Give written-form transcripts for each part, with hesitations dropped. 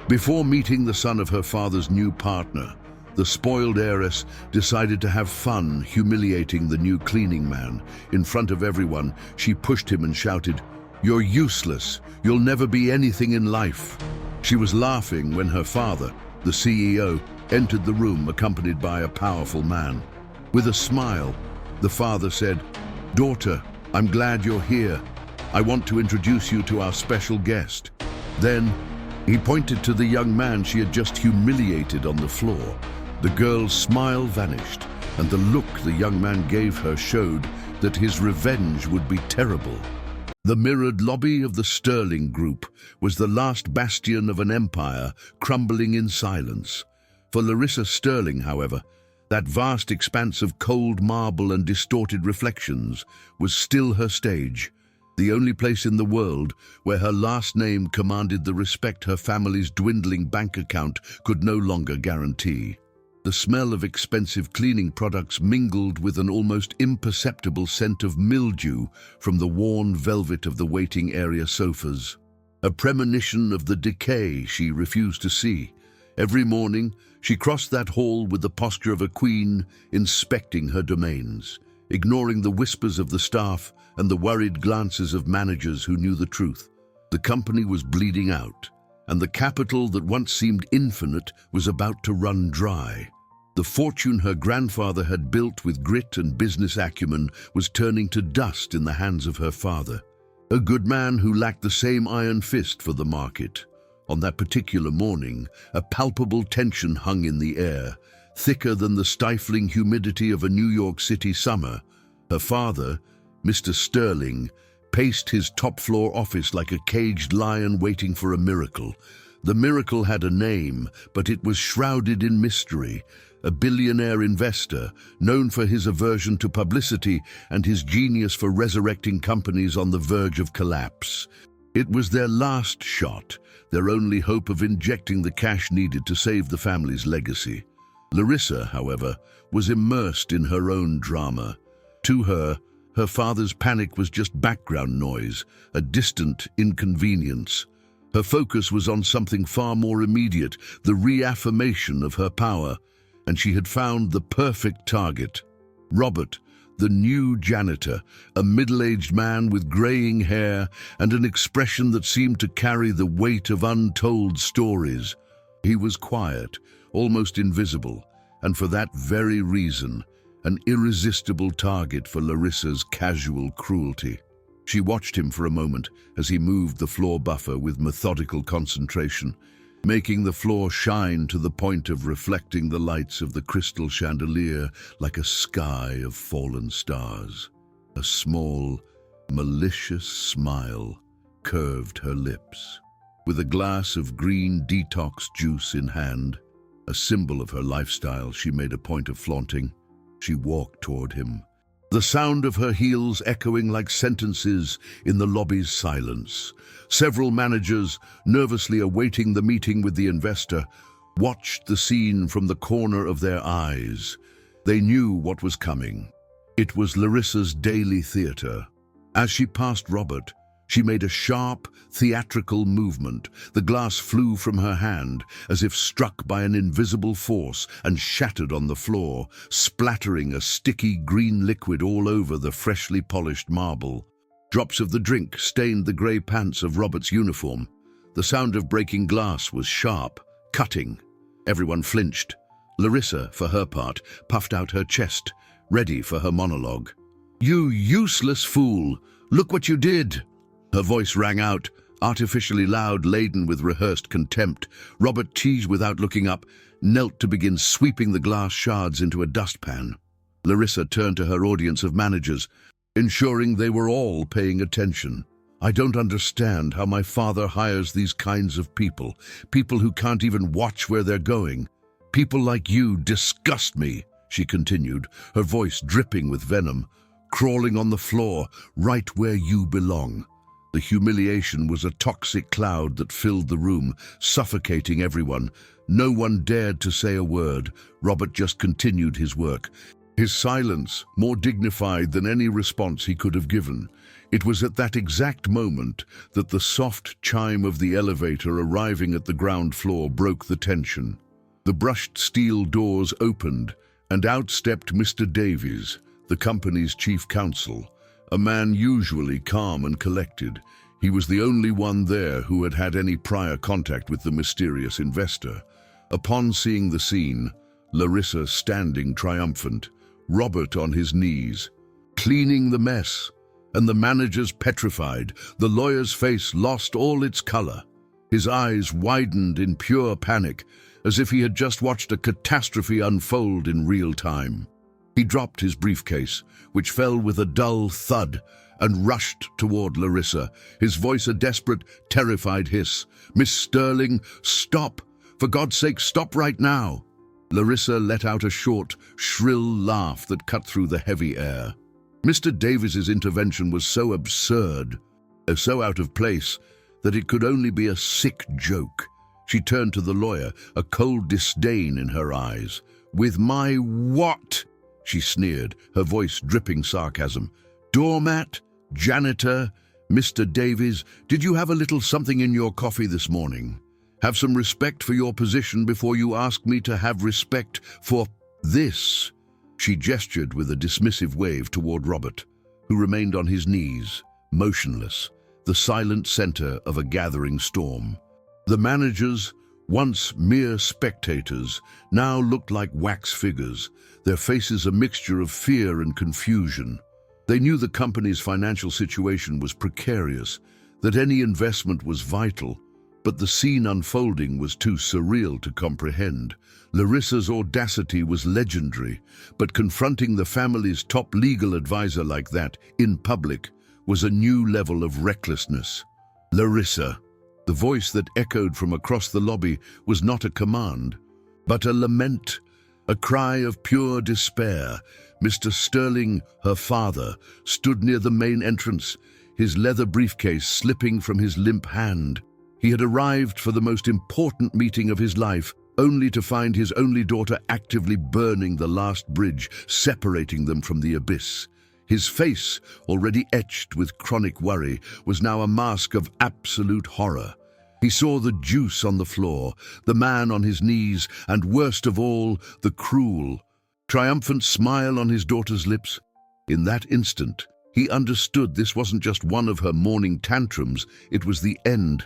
Before meeting the son of her father's new partner, the spoiled heiress decided to have fun humiliating the new cleaning man. In front of everyone, she pushed him and shouted, "You're useless. You'll never be anything in life." She was laughing when her father, the CEO, entered the room accompanied by a powerful man. With a smile, the father said, "Daughter, I'm glad you're here. I want to introduce you to our special guest." Then, he pointed to the young man she had just humiliated on the floor. The girl's smile vanished, and the look the young man gave her showed that his revenge would be terrible. The mirrored lobby of the Sterling Group was the last bastion of an empire crumbling in silence. For Larissa Sterling, however, that vast expanse of cold marble and distorted reflections was still her stage, the only place in the world where her last name commanded the respect her family's dwindling bank account could no longer guarantee. The smell of expensive cleaning products mingled with an almost imperceptible scent of mildew from the worn velvet of the waiting area sofas, a premonition of the decay she refused to see. Every morning, she crossed that hall with the posture of a queen, inspecting her domains, ignoring the whispers of the staff and the worried glances of managers who knew the truth. The company was bleeding out, and the capital that once seemed infinite was about to run dry. The fortune her grandfather had built with grit and business acumen was turning to dust in the hands of her father, a good man who lacked the same iron fist for the market. On that particular morning, a palpable tension hung in the air, thicker than the stifling humidity of a New York City summer. Her father, Mr. Sterling, paced his top-floor office like a caged lion waiting for a miracle. The miracle had a name, but it was shrouded in mystery. A billionaire investor, known for his aversion to publicity and his genius for resurrecting companies on the verge of collapse. It was their last shot, their only hope of injecting the cash needed to save the family's legacy. Larissa, however, was immersed in her own drama. To her, her father's panic was just background noise, a distant inconvenience. Her focus was on something far more immediate, the reaffirmation of her power, and she had found the perfect target. Robert, the new janitor, a middle-aged man with graying hair and an expression that seemed to carry the weight of untold stories. He was quiet, almost invisible, and for that very reason, an irresistible target for Larissa's casual cruelty. She watched him for a moment as he moved the floor buffer with methodical concentration, making the floor shine to the point of reflecting the lights of the crystal chandelier like a sky of fallen stars. A small, malicious smile curved her lips. With a glass of green detox juice in hand, a symbol of her lifestyle she made a point of flaunting, she walked toward him, the sound of her heels echoing like sentences in the lobby's silence. Several managers, nervously awaiting the meeting with the investor, watched the scene from the corner of their eyes. They knew what was coming. It was Larissa's daily theater. As she passed Robert, she made a sharp, theatrical movement. The glass flew from her hand, as if struck by an invisible force, and shattered on the floor, splattering a sticky green liquid all over the freshly polished marble. Drops of the drink stained the grey pants of Robert's uniform. The sound of breaking glass was sharp, cutting. Everyone flinched. Larissa, for her part, puffed out her chest, ready for her monologue. "You useless fool! Look what you did!" Her voice rang out, artificially loud, laden with rehearsed contempt. Robert cheesed without looking up, knelt to begin sweeping the glass shards into a dustpan. Larissa turned to her audience of managers, ensuring they were all paying attention. "I don't understand how my father hires these kinds of people who can't even watch where they're going. People like you disgust me," she continued, her voice dripping with venom. "Crawling on the floor, right where you belong." The humiliation was a toxic cloud that filled the room, suffocating everyone. No one dared to say a word. Robert just continued his work, his silence more dignified than any response he could have given. It was at that exact moment that the soft chime of the elevator arriving at the ground floor broke the tension. The brushed steel doors opened, and out stepped Mr. Davies, the company's chief counsel, a man usually calm and collected. He was the only one there who had had any prior contact with the mysterious investor. Upon seeing the scene, Larissa standing triumphant, Robert on his knees, cleaning the mess, and the managers petrified, the lawyer's face lost all its color. His eyes widened in pure panic, as if he had just watched a catastrophe unfold in real time. He dropped his briefcase, which fell with a dull thud, and rushed toward Larissa, his voice a desperate, terrified hiss. "Miss Sterling, stop! For God's sake, stop right now!" Larissa let out a short, shrill laugh that cut through the heavy air. Mr. Davies's intervention was so absurd, so out of place, that it could only be a sick joke. She turned to the lawyer, a cold disdain in her eyes. "With my what?" she sneered, her voice dripping sarcasm. "Doormat? Janitor? Mr. Davies, did you have a little something in your coffee this morning? Have some respect for your position before you ask me to have respect for this." She gestured with a dismissive wave toward Robert, who remained on his knees, motionless, the silent center of a gathering storm. The managers, once mere spectators, now looked like wax figures, their faces a mixture of fear and confusion. They knew the company's financial situation was precarious, that any investment was vital, but the scene unfolding was too surreal to comprehend. Larissa's audacity was legendary, but confronting the family's top legal advisor like that, in public, was a new level of recklessness. "Larissa," the voice that echoed from across the lobby was not a command, but a lament, a cry of pure despair. Mr. Sterling, her father, stood near the main entrance, his leather briefcase slipping from his limp hand. He had arrived for the most important meeting of his life, only to find his only daughter actively burning the last bridge, separating them from the abyss. His face, already etched with chronic worry, was now a mask of absolute horror. He saw the juice on the floor, the man on his knees, and worst of all, the cruel, triumphant smile on his daughter's lips. In that instant, he understood this wasn't just one of her morning tantrums, it was the end.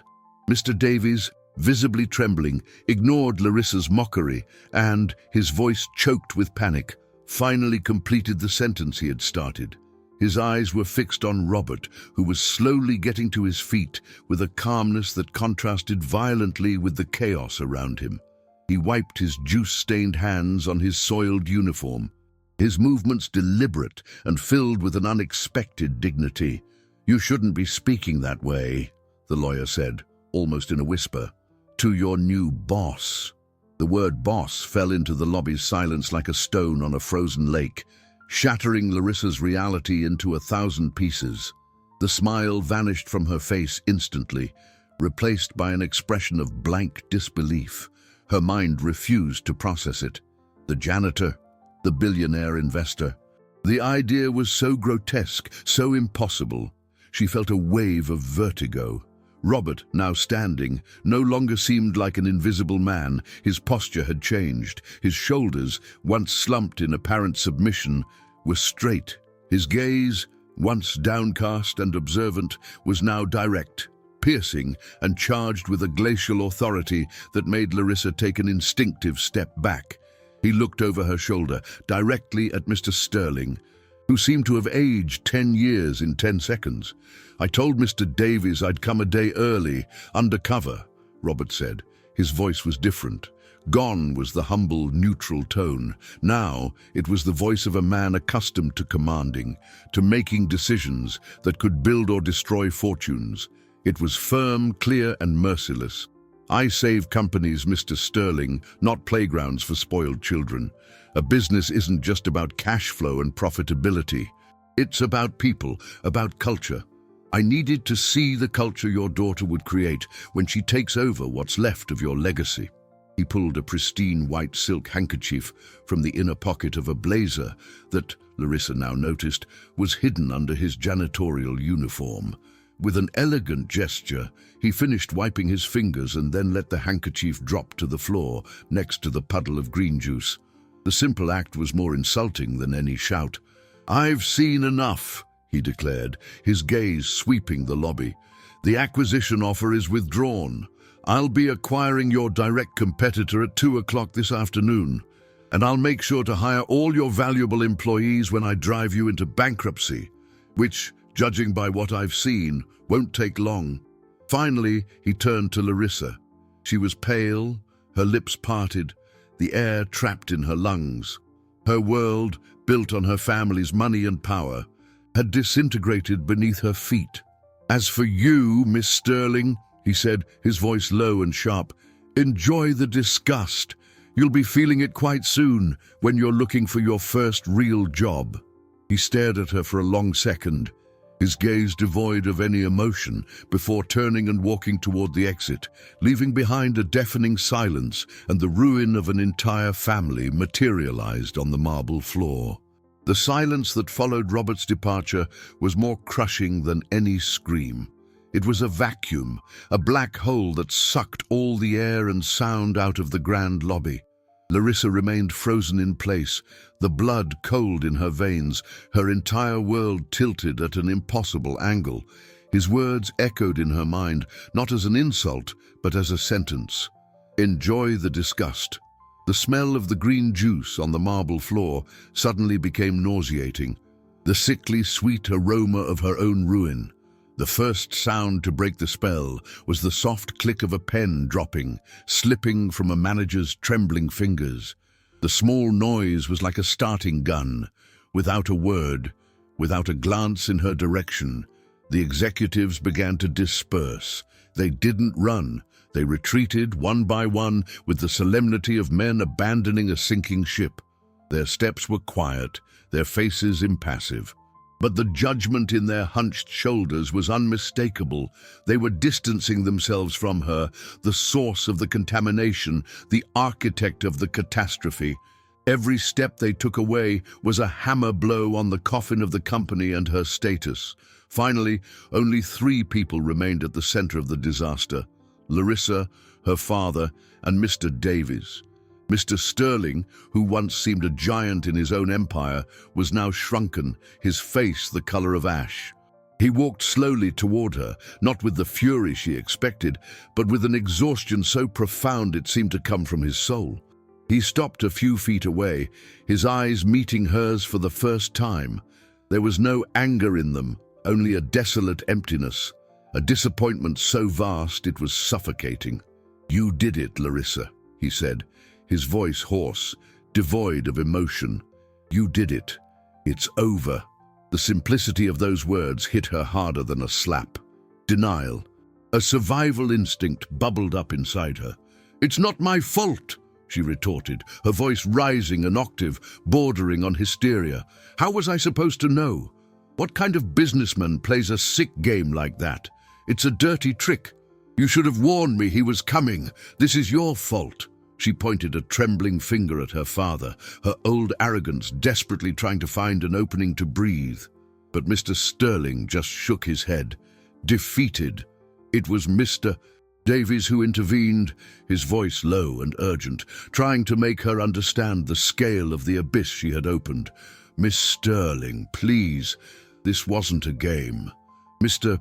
Mr. Davies, visibly trembling, ignored Larissa's mockery and, his voice choked with panic, finally completed the sentence he had started. His eyes were fixed on Robert, who was slowly getting to his feet with a calmness that contrasted violently with the chaos around him. He wiped his juice-stained hands on his soiled uniform, his movements deliberate and filled with an unexpected dignity. "You shouldn't be speaking that way," the lawyer said, almost in a whisper, "to your new boss." The word boss fell into the lobby's silence like a stone on a frozen lake, shattering Larissa's reality into 1,000 pieces. The smile vanished from her face instantly, replaced by an expression of blank disbelief. Her mind refused to process it. The janitor, the billionaire investor. The idea was so grotesque, so impossible. She felt a wave of vertigo. Robert, now standing, no longer seemed like an invisible man. His posture had changed. His shoulders, once slumped in apparent submission, were straight. His gaze, once downcast and observant, was now direct, piercing, and charged with a glacial authority that made Larissa take an instinctive step back. He looked over her shoulder, directly at Mr. Sterling, who seemed to have aged 10 years in 10 seconds. "I told Mr. Davies I'd come a day early, undercover," Robert said. His voice was different. Gone was the humble, neutral tone. Now it was the voice of a man accustomed to commanding, to making decisions that could build or destroy fortunes. It was firm, clear, and merciless. "I save companies, Mr. Sterling, not playgrounds for spoiled children. A business isn't just about cash flow and profitability. It's about people, about culture. I needed to see the culture your daughter would create when she takes over what's left of your legacy." He pulled a pristine white silk handkerchief from the inner pocket of a blazer that, Larissa now noticed, was hidden under his janitorial uniform. With an elegant gesture, he finished wiping his fingers and then let the handkerchief drop to the floor next to the puddle of green juice. The simple act was more insulting than any shout. "I've seen enough," he declared, his gaze sweeping the lobby. "The acquisition offer is withdrawn. I'll be acquiring your direct competitor at 2 o'clock this afternoon, and I'll make sure to hire all your valuable employees when I drive you into bankruptcy, which, judging by what I've seen, won't take long." Finally, he turned to Larissa. She was pale, her lips parted, the air trapped in her lungs. Her world, built on her family's money and power, had disintegrated beneath her feet. "As for you, Miss Sterling," he said, his voice low and sharp, "enjoy the disgust. You'll be feeling it quite soon when you're looking for your first real job." He stared at her for a long second, his gaze devoid of any emotion, before turning and walking toward the exit, leaving behind a deafening silence and the ruin of an entire family materialized on the marble floor. The silence that followed Robert's departure was more crushing than any scream. It was a vacuum, a black hole that sucked all the air and sound out of the grand lobby. Larissa remained frozen in place, the blood cold in her veins, her entire world tilted at an impossible angle. His words echoed in her mind, not as an insult, but as a sentence. "Enjoy the disgust." The smell of the green juice on the marble floor suddenly became nauseating, the sickly sweet aroma of her own ruin. The first sound to break the spell was the soft click of a pen dropping, slipping from a manager's trembling fingers. The small noise was like a starting gun. Without a word, without a glance in her direction, the executives began to disperse. They didn't run. They retreated one by one with the solemnity of men abandoning a sinking ship. Their steps were quiet, their faces impassive. But the judgment in their hunched shoulders was unmistakable. They were distancing themselves from her, the source of the contamination, the architect of the catastrophe. Every step they took away was a hammer blow on the coffin of the company and her status. Finally, only 3 people remained at the center of the disaster: Larissa, her father, and Mr. Davies. Mr. Sterling, who once seemed a giant in his own empire, was now shrunken, his face the color of ash. He walked slowly toward her, not with the fury she expected, but with an exhaustion so profound it seemed to come from his soul. He stopped a few feet away, his eyes meeting hers for the first time. There was no anger in them, only a desolate emptiness, a disappointment so vast it was suffocating. "You did it, Larissa," he said, his voice hoarse, devoid of emotion. "You did it. It's over." The simplicity of those words hit her harder than a slap. Denial. A survival instinct bubbled up inside her. "It's not my fault," she retorted, her voice rising an octave, bordering on hysteria. "How was I supposed to know? What kind of businessman plays a sick game like that? It's a dirty trick. You should have warned me he was coming. This is your fault." She pointed a trembling finger at her father, her old arrogance desperately trying to find an opening to breathe. But Mr. Sterling just shook his head, defeated. It was Mr. Davies who intervened, his voice low and urgent, trying to make her understand the scale of the abyss she had opened. "Miss Sterling, please, this wasn't a game. Mr.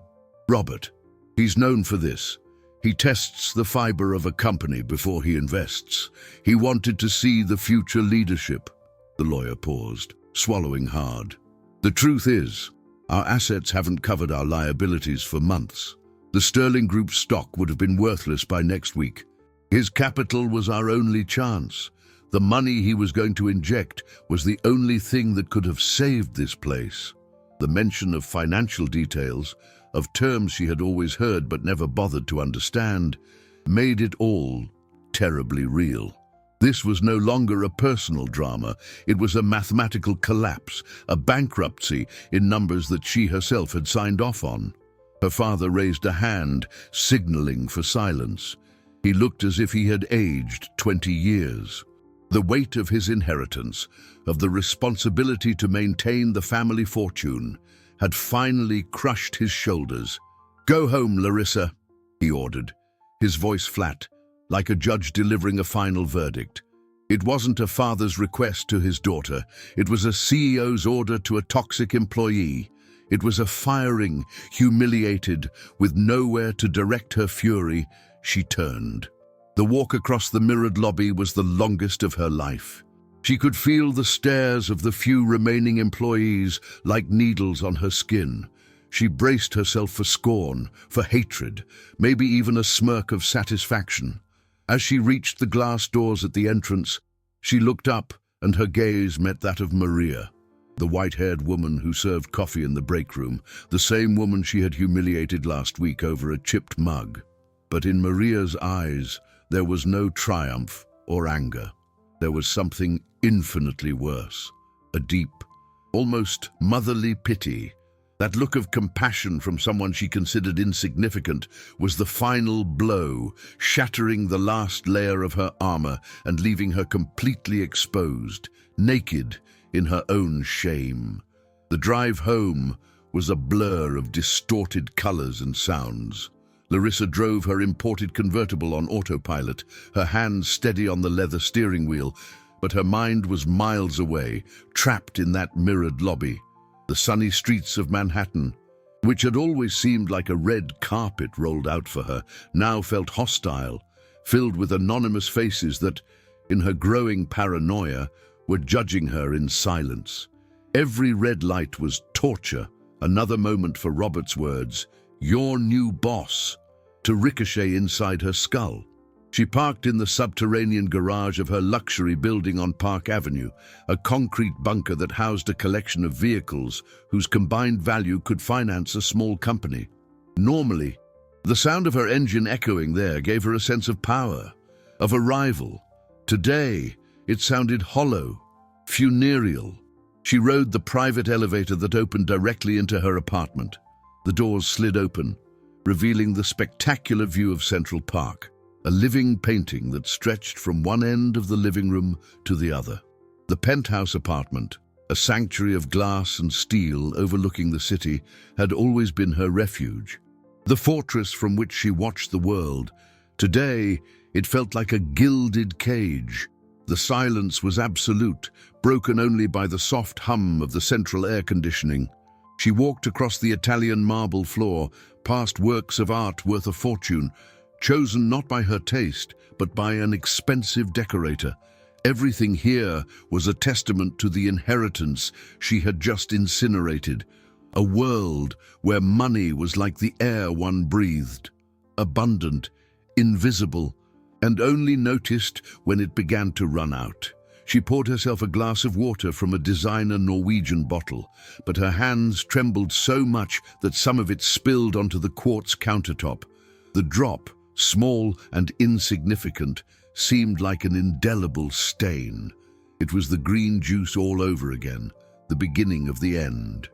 Robert, he's known for this. He tests the fiber of a company before he invests. He wanted to see the future leadership." The lawyer paused, swallowing hard. "The truth is, our assets haven't covered our liabilities for months. The Sterling Group's stock would have been worthless by next week. His capital was our only chance. The money he was going to inject was the only thing that could have saved this place." The mention of financial details, of terms she had always heard but never bothered to understand, made it all terribly real. This was no longer a personal drama. It was a mathematical collapse, a bankruptcy in numbers that she herself had signed off on. Her father raised a hand, signaling for silence. He looked as if he had aged 20 years. The weight of his inheritance, of the responsibility to maintain the family fortune, had finally crushed his shoulders. "Go home, Larissa," he ordered, his voice flat, like a judge delivering a final verdict. It wasn't a father's request to his daughter. It was a CEO's order to a toxic employee. It was a firing, humiliated, with nowhere to direct her fury. She turned. The walk across the mirrored lobby was the longest of her life. She could feel the stares of the few remaining employees like needles on her skin. She braced herself for scorn, for hatred, maybe even a smirk of satisfaction. As she reached the glass doors at the entrance, she looked up and her gaze met that of Maria, the white-haired woman who served coffee in the break room, the same woman she had humiliated last week over a chipped mug. But in Maria's eyes, there was no triumph or anger. There was something infinitely worse, a deep, almost motherly pity. That look of compassion from someone she considered insignificant was the final blow, shattering the last layer of her armor and leaving her completely exposed, naked in her own shame. The drive home was a blur of distorted colors and sounds. Larissa drove her imported convertible on autopilot, her hands steady on the leather steering wheel, but her mind was miles away, trapped in that mirrored lobby. The sunny streets of Manhattan, which had always seemed like a red carpet rolled out for her, now felt hostile, filled with anonymous faces that, in her growing paranoia, were judging her in silence. Every red light was torture, another moment for Robert's words, "Your new boss," to ricochet inside her skull. She parked in the subterranean garage of her luxury building on Park Avenue, a concrete bunker that housed a collection of vehicles whose combined value could finance a small company. Normally, the sound of her engine echoing there gave her a sense of power, of arrival. Today, it sounded hollow, funereal. She rode the private elevator that opened directly into her apartment. The doors slid open, revealing the spectacular view of Central Park, a living painting that stretched from one end of the living room to the other. The penthouse apartment, a sanctuary of glass and steel overlooking the city, had always been her refuge, the fortress from which she watched the world. Today, it felt like a gilded cage. The silence was absolute, broken only by the soft hum of the central air conditioning. She walked across the Italian marble floor, past works of art worth a fortune, chosen not by her taste, but by an expensive decorator. Everything here was a testament to the inheritance she had just incinerated, a world where money was like the air one breathed, abundant, invisible, and only noticed when it began to run out. She poured herself a glass of water from a designer Norwegian bottle, but her hands trembled so much that some of it spilled onto the quartz countertop. The drop, small and insignificant, seemed like an indelible stain. It was the green juice all over again, the beginning of the end.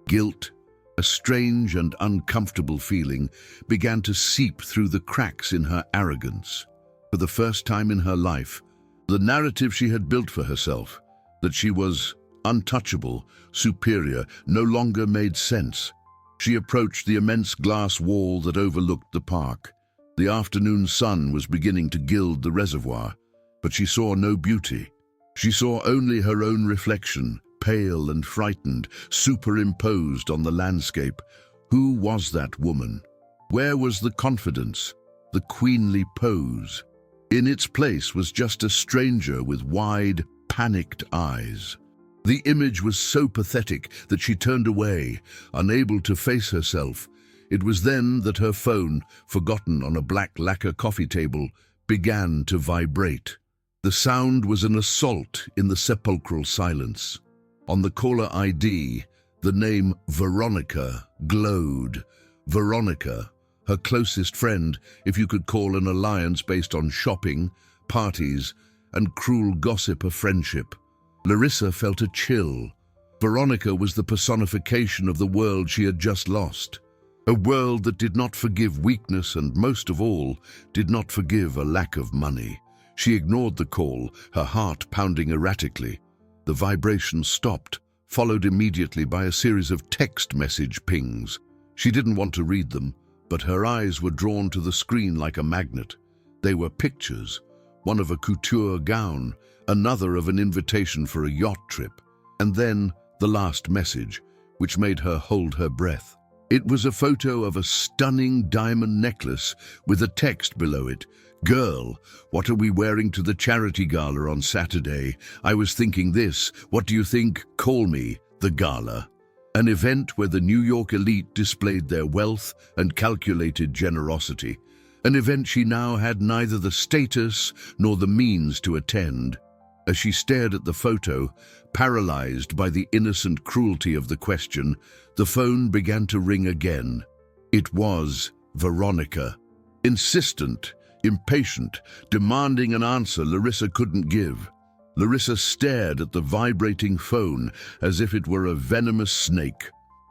Guilt, a strange and uncomfortable feeling, began to seep through the cracks in her arrogance. For the first time in her life, the narrative she had built for herself, that she was untouchable, superior, no longer made sense. She approached the immense glass wall that overlooked the park. The afternoon sun was beginning to gild the reservoir, but she saw no beauty. She saw only her own reflection, pale and frightened, superimposed on the landscape. Who was that woman? Where was the confidence, the queenly pose? In its place was just a stranger with wide, panicked eyes. The image was so pathetic that she turned away, unable to face herself. It was then that her phone, forgotten on a black lacquer coffee table, began to vibrate. The sound was an assault in the sepulchral silence. On the caller ID, the name Veronica glowed. Veronica, her closest friend, if you could call an alliance based on shopping, parties, and cruel gossip a friendship. Larissa felt a chill. Veronica was the personification of the world she had just lost. A world that did not forgive weakness and, most of all, did not forgive a lack of money. She ignored the call, her heart pounding erratically. The vibration stopped, followed immediately by a series of text message pings. She didn't want to read them, but her eyes were drawn to the screen like a magnet. They were pictures, one of a couture gown, another of an invitation for a yacht trip, and then the last message, which made her hold her breath. It was a photo of a stunning diamond necklace with a text below it. "Girl, what are we wearing to the charity gala on Saturday? I was thinking this. What do you think? Call me the gala." An event where the New York elite displayed their wealth and calculated generosity. An event she now had neither the status nor the means to attend. As she stared at the photo, paralyzed by the innocent cruelty of the question, the phone began to ring again. It was Veronica. Insistent, impatient, demanding an answer Larissa couldn't give. Larissa stared at the vibrating phone as if it were a venomous snake.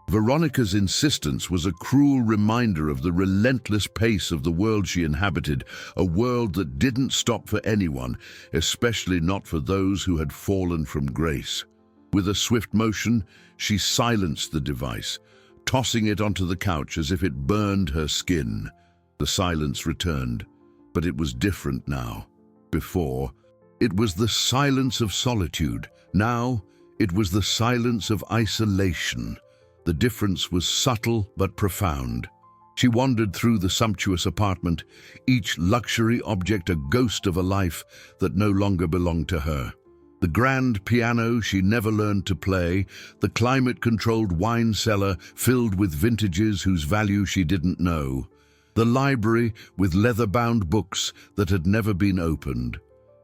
Veronica's insistence was a cruel reminder of the relentless pace of the world she inhabited, a world that didn't stop for anyone, especially not for those who had fallen from grace. With a swift motion, she silenced the device, tossing it onto the couch as if it burned her skin. The silence returned, but it was different now. Before, it was the silence of solitude. Now, it was the silence of isolation. The difference was subtle but profound. She wandered through the sumptuous apartment, each luxury object a ghost of a life that no longer belonged to her. The grand piano she never learned to play, the climate-controlled wine cellar filled with vintages whose value she didn't know, the library with leather-bound books that had never been opened.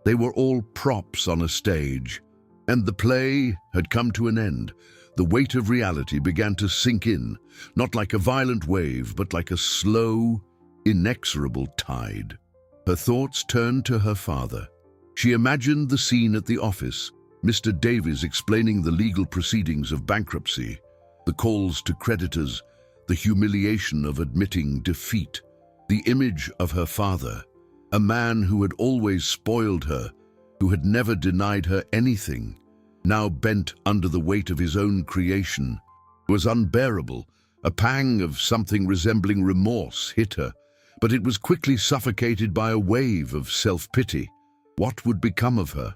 They were all props on a stage. And the play had come to an end. The weight of reality began to sink in, not like a violent wave, but like a slow, inexorable tide. Her thoughts turned to her father. She imagined the scene at the office, Mr. Davies explaining the legal proceedings of bankruptcy, the calls to creditors, the humiliation of admitting defeat, the image of her father, a man who had always spoiled her, who had never denied her anything, now bent under the weight of his own creation, was unbearable. A pang of something resembling remorse hit her, but it was quickly suffocated by a wave of self-pity. What would become of her?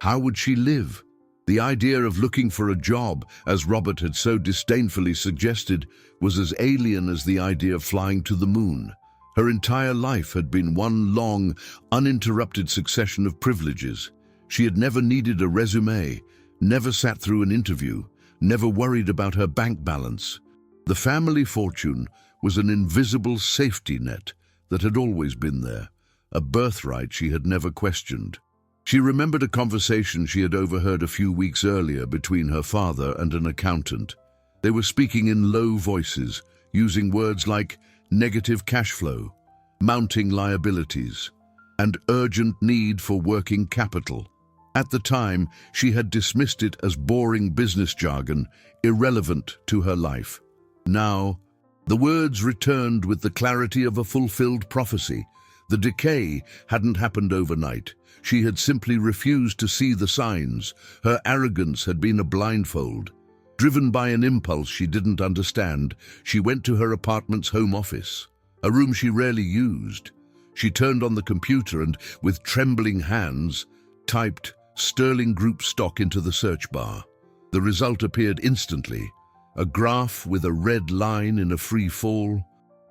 How would she live? The idea of looking for a job, as Robert had so disdainfully suggested, was as alien as the idea of flying to the moon. Her entire life had been one long, uninterrupted succession of privileges. She had never needed a resume, never sat through an interview, never worried about her bank balance. The family fortune was an invisible safety net that had always been there, a birthright she had never questioned. She remembered a conversation she had overheard a few weeks earlier between her father and an accountant. They were speaking in low voices, using words like negative cash flow, mounting liabilities, and urgent need for working capital. At the time, she had dismissed it as boring business jargon, irrelevant to her life. Now, the words returned with the clarity of a fulfilled prophecy. The decay hadn't happened overnight. She had simply refused to see the signs. Her arrogance had been a blindfold. Driven by an impulse she didn't understand, she went to her apartment's home office, a room she rarely used. She turned on the computer and, with trembling hands, typed Sterling Group stock into the search bar. The result appeared instantly, a graph with a red line in a free fall.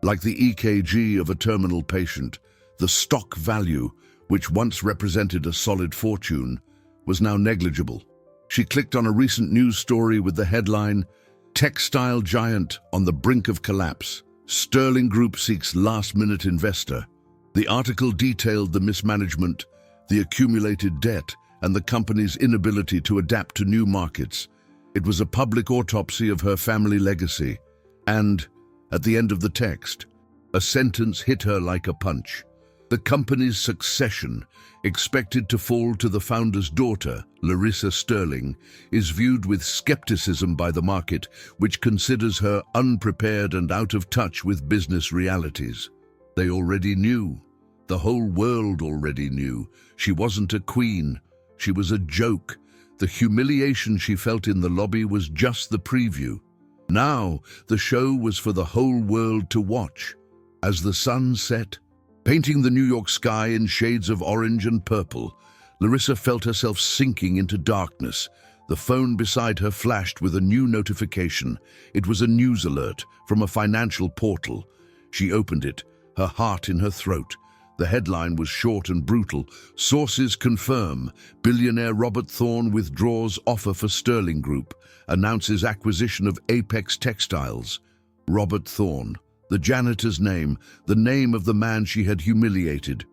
Like the EKG of a terminal patient, the stock value, which once represented a solid fortune, was now negligible. She clicked on a recent news story with the headline, Textile Giant on the Brink of Collapse. Sterling Group seeks last-minute investor. The article detailed the mismanagement, the accumulated debt, and the company's inability to adapt to new markets. It was a public autopsy of her family legacy. And, at the end of the text, a sentence hit her like a punch. The company's succession, expected to fall to the founder's daughter, Larissa Sterling, is viewed with skepticism by the market, which considers her unprepared and out of touch with business realities. They already knew. The whole world already knew. She wasn't a queen. She was a joke. The humiliation she felt in the lobby was just the preview. Now, the show was for the whole world to watch. As the sun set, painting the New York sky in shades of orange and purple, Larissa felt herself sinking into darkness. The phone beside her flashed with a new notification. It was a news alert from a financial portal. She opened it, her heart in her throat. The headline was short and brutal. Sources confirm billionaire Robert Thorne withdraws offer for Sterling Group, announces acquisition of Apex Textiles. Robert Thorne, the janitor's name, the name of the man she had humiliated.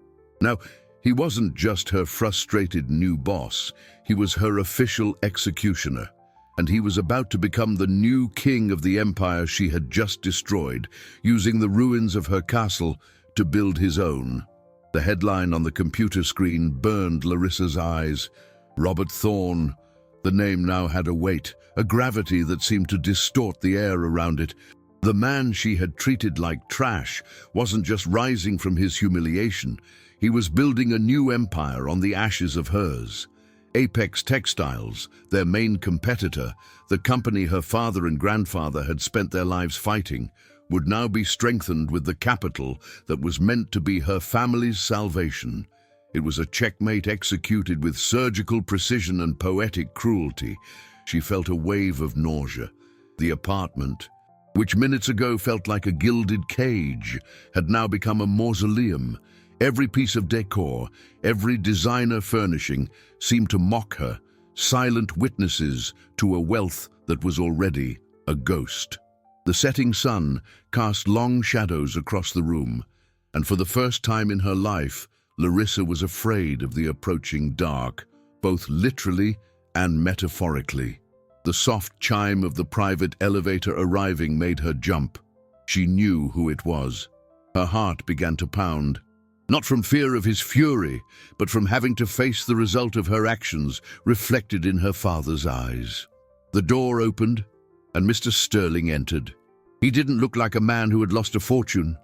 Now, he wasn't just her frustrated new boss, he was her official executioner. And he was about to become the new king of the empire she had just destroyed, using the ruins of her castle to build his own. The headline on the computer screen burned Larissa's eyes. Robert Thorne. The name now had a weight, a gravity that seemed to distort the air around it. The man she had treated like trash wasn't just rising from his humiliation. He was building a new empire on the ashes of hers. Apex Textiles, their main competitor, the company her father and grandfather had spent their lives fighting, would now be strengthened with the capital that was meant to be her family's salvation. It was a checkmate executed with surgical precision and poetic cruelty. She felt a wave of nausea. The apartment, which minutes ago felt like a gilded cage, had now become a mausoleum. Every piece of decor, every designer furnishing seemed to mock her, silent witnesses to a wealth that was already a ghost. The setting sun cast long shadows across the room, and for the first time in her life, Larissa was afraid of the approaching dark, both literally and metaphorically. The soft chime of the private elevator arriving made her jump. She knew who it was. Her heart began to pound, not from fear of his fury, but from having to face the result of her actions reflected in her father's eyes. The door opened, and Mr. Sterling entered. He didn't look like a man who had lost a fortune.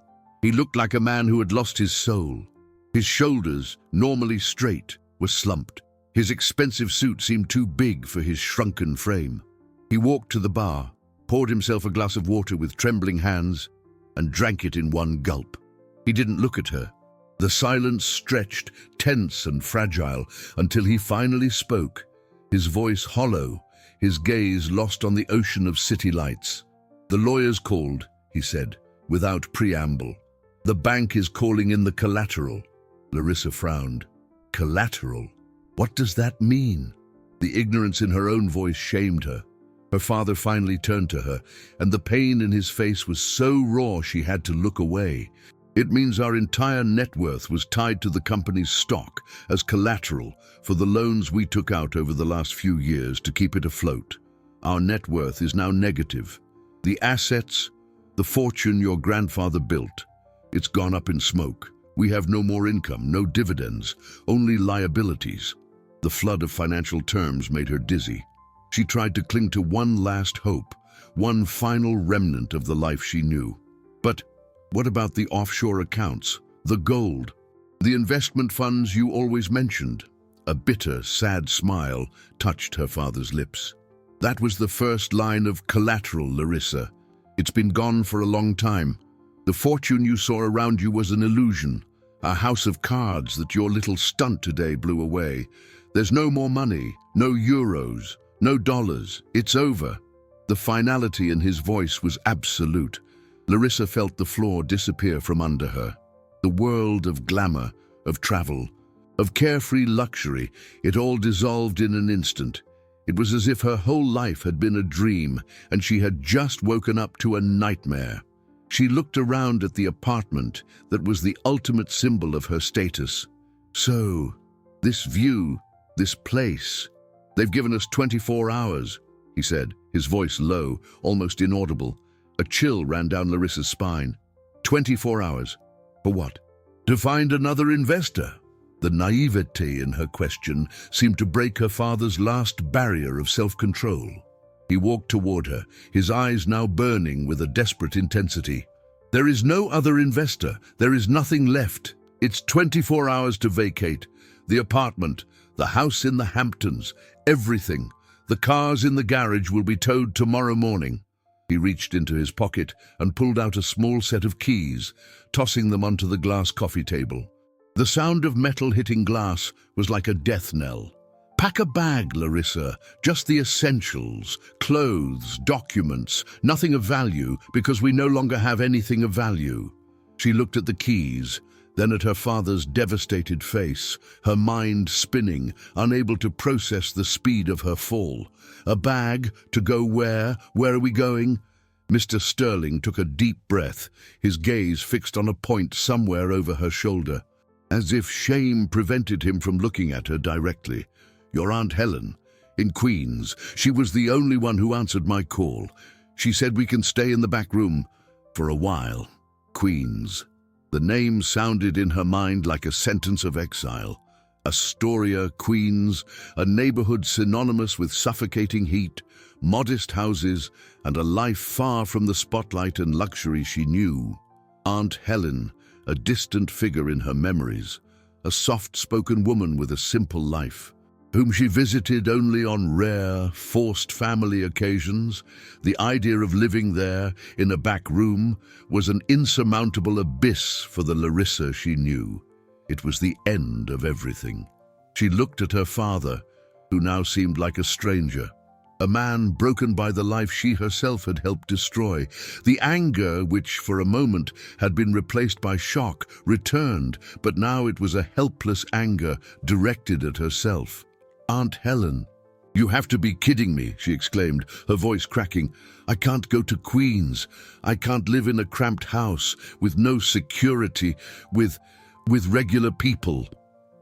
He looked like a man who had lost his soul. His shoulders, normally straight, were slumped. His expensive suit seemed too big for his shrunken frame. He walked to the bar, poured himself a glass of water with trembling hands, and drank it in one gulp. He didn't look at her. The silence stretched, tense and fragile, until he finally spoke, his voice hollow, his gaze lost on the ocean of city lights. "The lawyers called," he said, without preamble. "The bank is calling in the collateral." Larissa frowned. Collateral? What does that mean? The ignorance in her own voice shamed her. Her father finally turned to her, and the pain in his face was so raw she had to look away. "It means our entire net worth was tied to the company's stock as collateral for the loans we took out over the last few years to keep it afloat. Our net worth is now negative. The assets, the fortune your grandfather built, it's gone up in smoke. We have no more income, no dividends, only liabilities." The flood of financial terms made her dizzy. She tried to cling to one last hope, one final remnant of the life she knew. But what about the offshore accounts, the gold, the investment funds you always mentioned? A bitter, sad smile touched her father's lips. "That was the first line of collateral, Larissa. It's been gone for a long time. The fortune you saw around you was an illusion, a house of cards that your little stunt today blew away. There's no more money, no euros, no dollars. It's over." The finality in his voice was absolute. Larissa felt the floor disappear from under her. The world of glamour, of travel, of carefree luxury, it all dissolved in an instant. It was as if her whole life had been a dream, and she had just woken up to a nightmare. She looked around at the apartment that was the ultimate symbol of her status. "So, this view, this place, they've given us 24 hours, he said, his voice low, almost inaudible. A chill ran down Larissa's spine. 24 hours. For what? To find another investor. The naivete in her question seemed to break her father's last barrier of self-control. He walked toward her, his eyes now burning with a desperate intensity. There is no other investor. There is nothing left. It's 24 hours to vacate. The apartment, the house in the Hamptons, everything. The cars in the garage will be towed tomorrow morning. He reached into his pocket and pulled out a small set of keys, tossing them onto the glass coffee table. The sound of metal hitting glass was like a death knell. Pack a bag, Larissa, just the essentials, clothes, documents, nothing of value, because we no longer have anything of value. She looked at the keys, then at her father's devastated face, her mind spinning, unable to process the speed of her fall. A bag? To go where? Where are we going? Mr. Sterling took a deep breath, his gaze fixed on a point somewhere over her shoulder, as if shame prevented him from looking at her directly. Your Aunt Helen, in Queens. She was the only one who answered my call. She said we can stay in the back room for a while. Queens. The name sounded in her mind like a sentence of exile. Astoria, Queens, a neighborhood synonymous with suffocating heat, modest houses, and a life far from the spotlight and luxury she knew. Aunt Helen, a distant figure in her memories, a soft-spoken woman with a simple life, whom she visited only on rare, forced family occasions. The idea of living there, in a back room, was an insurmountable abyss for the Larissa she knew. It was the end of everything. She looked at her father, who now seemed like a stranger, a man broken by the life she herself had helped destroy. The anger, which for a moment had been replaced by shock, returned, but now it was a helpless anger directed at herself. Aunt Helen. You have to be kidding me, she exclaimed, her voice cracking. I can't go to Queens. I can't live in a cramped house, with no security, with regular people.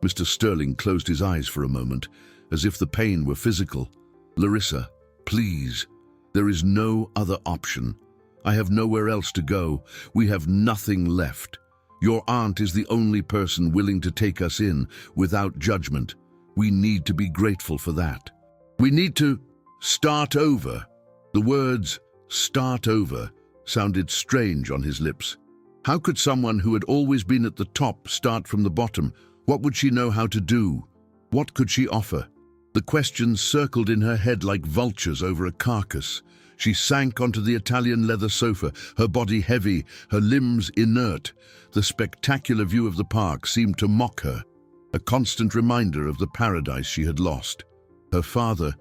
Mr. Sterling closed his eyes for a moment, as if the pain were physical. Larissa, please. There is no other option. I have nowhere else to go. We have nothing left. Your aunt is the only person willing to take us in without judgment. We need to be grateful for that. We need to start over. The words "start over" sounded strange on his lips. How could someone who had always been at the top start from the bottom? What would she know how to do? What could she offer? The questions circled in her head like vultures over a carcass. She sank onto the Italian leather sofa, her body heavy, her limbs inert. The spectacular view of the park seemed to mock her, a constant reminder of the paradise she had lost. Her father,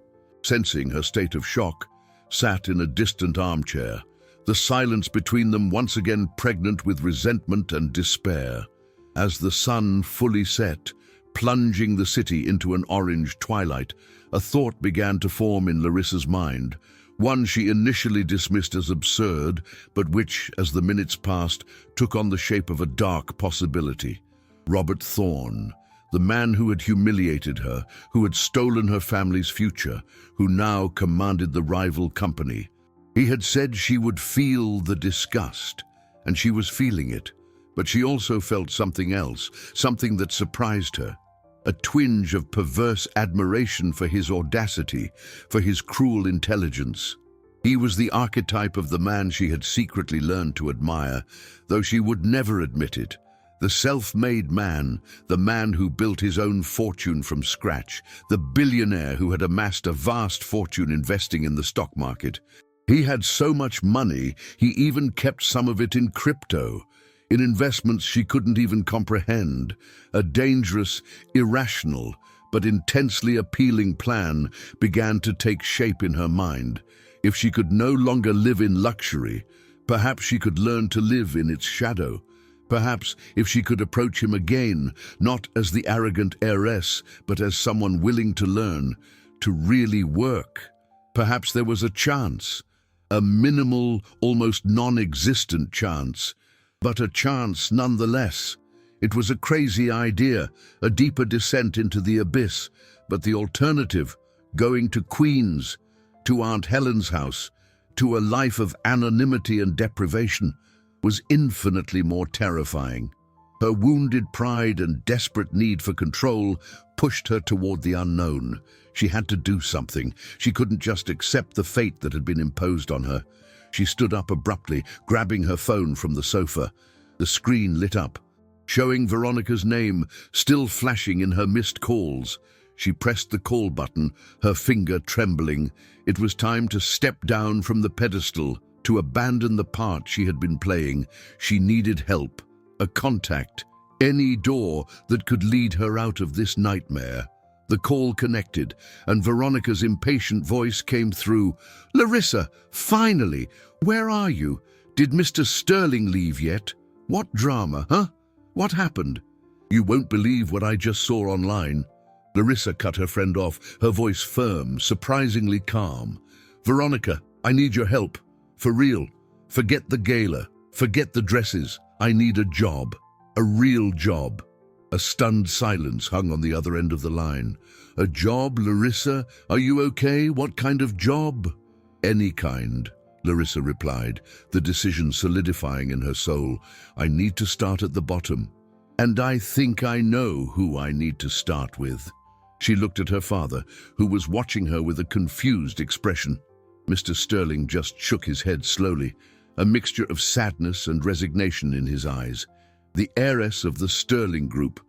sensing her state of shock, sat in a distant armchair, the silence between them once again pregnant with resentment and despair. As the sun fully set, plunging the city into an orange twilight, a thought began to form in Larissa's mind, one she initially dismissed as absurd, but which, as the minutes passed, took on the shape of a dark possibility. Robert Thorne, the man who had humiliated her, who had stolen her family's future, who now commanded the rival company. He had said she would feel the disgust, and she was feeling it, but she also felt something else, something that surprised her. A twinge of perverse admiration for his audacity, for his cruel intelligence. He was the archetype of the man she had secretly learned to admire, though she would never admit it. The self-made man, the man who built his own fortune from scratch, the billionaire who had amassed a vast fortune investing in the stock market. He had so much money, he even kept some of it in crypto, in investments she couldn't even comprehend. A dangerous, irrational, but intensely appealing plan began to take shape in her mind. If she could no longer live in luxury, perhaps she could learn to live in its shadow. Perhaps if she could approach him again, not as the arrogant heiress, but as someone willing to learn, to really work. Perhaps there was a chance, a minimal, almost non-existent chance, but a chance nonetheless. It was a crazy idea, a deeper descent into the abyss, but the alternative, going to Queens, to Aunt Helen's house, to a life of anonymity and deprivation, was infinitely more terrifying. Her wounded pride and desperate need for control pushed her toward the unknown. She had to do something. She couldn't just accept the fate that had been imposed on her. She stood up abruptly, grabbing her phone from the sofa. The screen lit up, showing Veronica's name still flashing in her missed calls. She pressed the call button, her finger trembling. It was time to step down from the pedestal, to abandon the part she had been playing. She needed help, a contact, any door that could lead her out of this nightmare. The call connected, and Veronica's impatient voice came through. "Larissa, finally! Where are you? Did Mr. Sterling leave yet? What drama, huh? What happened?" "You won't believe what I just saw online." Larissa cut her friend off, her voice firm, surprisingly calm. "Veronica, I need your help. For real. Forget the gala. Forget the dresses. I need a job. A real job." A stunned silence hung on the other end of the line. "A job, Larissa? Are you okay? What kind of job?" "Any kind," Larissa replied, the decision solidifying in her soul. "I need to start at the bottom. And I think I know who I need to start with." She looked at her father, who was watching her with a confused expression. Mr. Sterling just shook his head slowly, a mixture of sadness and resignation in his eyes. The heiress of the Sterling Group,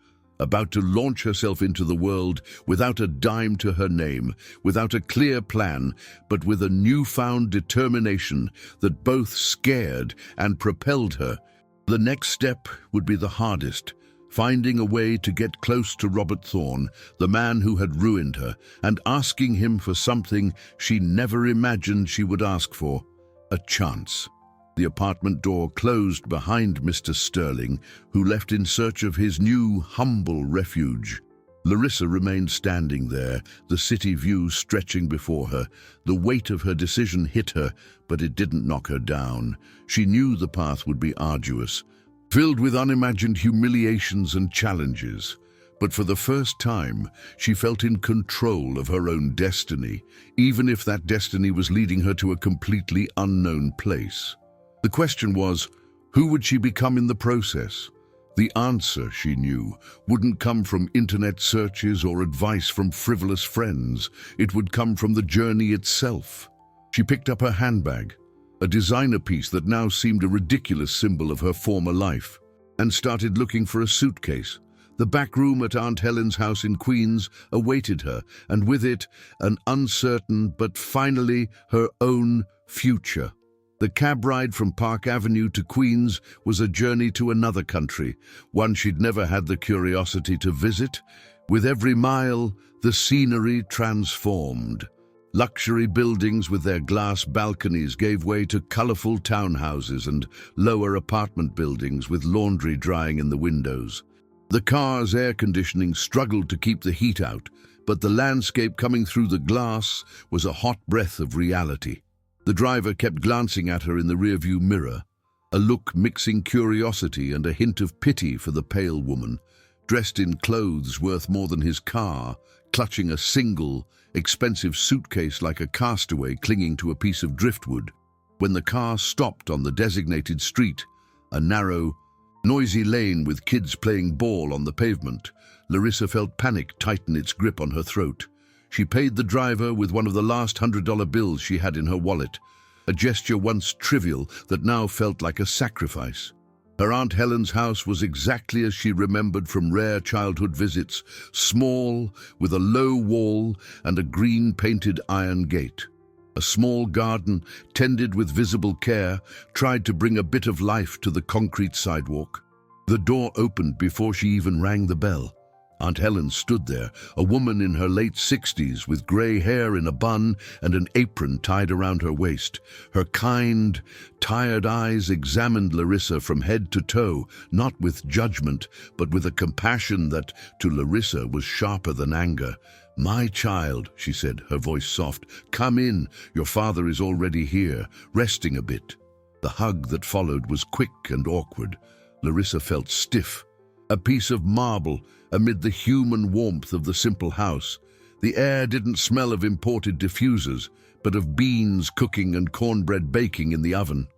about to launch herself into the world without a dime to her name, without a clear plan, but with a newfound determination that both scared and propelled her. The next step would be the hardest, finding a way to get close to Robert Thorne, the man who had ruined her, and asking him for something she never imagined she would ask for: a chance. The apartment door closed behind Mr. Sterling, who left in search of his new, humble refuge. Larissa remained standing there, the city view stretching before her. The weight of her decision hit her, but it didn't knock her down. She knew the path would be arduous, filled with unimagined humiliations and challenges. But for the first time, she felt in control of her own destiny, even if that destiny was leading her to a completely unknown place. The question was, who would she become in the process? The answer, she knew, wouldn't come from internet searches or advice from frivolous friends. It would come from the journey itself. She picked up her handbag, a designer piece that now seemed a ridiculous symbol of her former life, and started looking for a suitcase. The back room at Aunt Helen's house in Queens awaited her, and with it, an uncertain but finally her own future. The cab ride from Park Avenue to Queens was a journey to another country, one she'd never had the curiosity to visit. With every mile, the scenery transformed. Luxury buildings with their glass balconies gave way to colorful townhouses and lower apartment buildings with laundry drying in the windows. The car's air conditioning struggled to keep the heat out, but the landscape coming through the glass was a hot breath of reality. The driver kept glancing at her in the rearview mirror, a look mixing curiosity and a hint of pity for the pale woman, dressed in clothes worth more than his car, clutching a single, expensive suitcase like a castaway clinging to a piece of driftwood. When the car stopped on the designated street, a narrow, noisy lane with kids playing ball on the pavement, Larissa felt panic tighten its grip on her throat. She paid the driver with one of the last $100 bills she had in her wallet, a gesture once trivial that now felt like a sacrifice. Her Aunt Helen's house was exactly as she remembered from rare childhood visits, small, with a low wall and a green-painted iron gate. A small garden, tended with visible care, tried to bring a bit of life to the concrete sidewalk. The door opened before she even rang the bell. Aunt Helen stood there, a woman in her late 60s with gray hair in a bun and an apron tied around her waist. Her kind, tired eyes examined Larissa from head to toe, not with judgment, but with a compassion that, to Larissa, was sharper than anger. "My child," she said, her voice soft, "come in. Your father is already here, resting a bit." The hug that followed was quick and awkward. Larissa felt stiff, a piece of marble amid the human warmth of the simple house. The air didn't smell of imported diffusers, but of beans cooking and cornbread baking in the oven.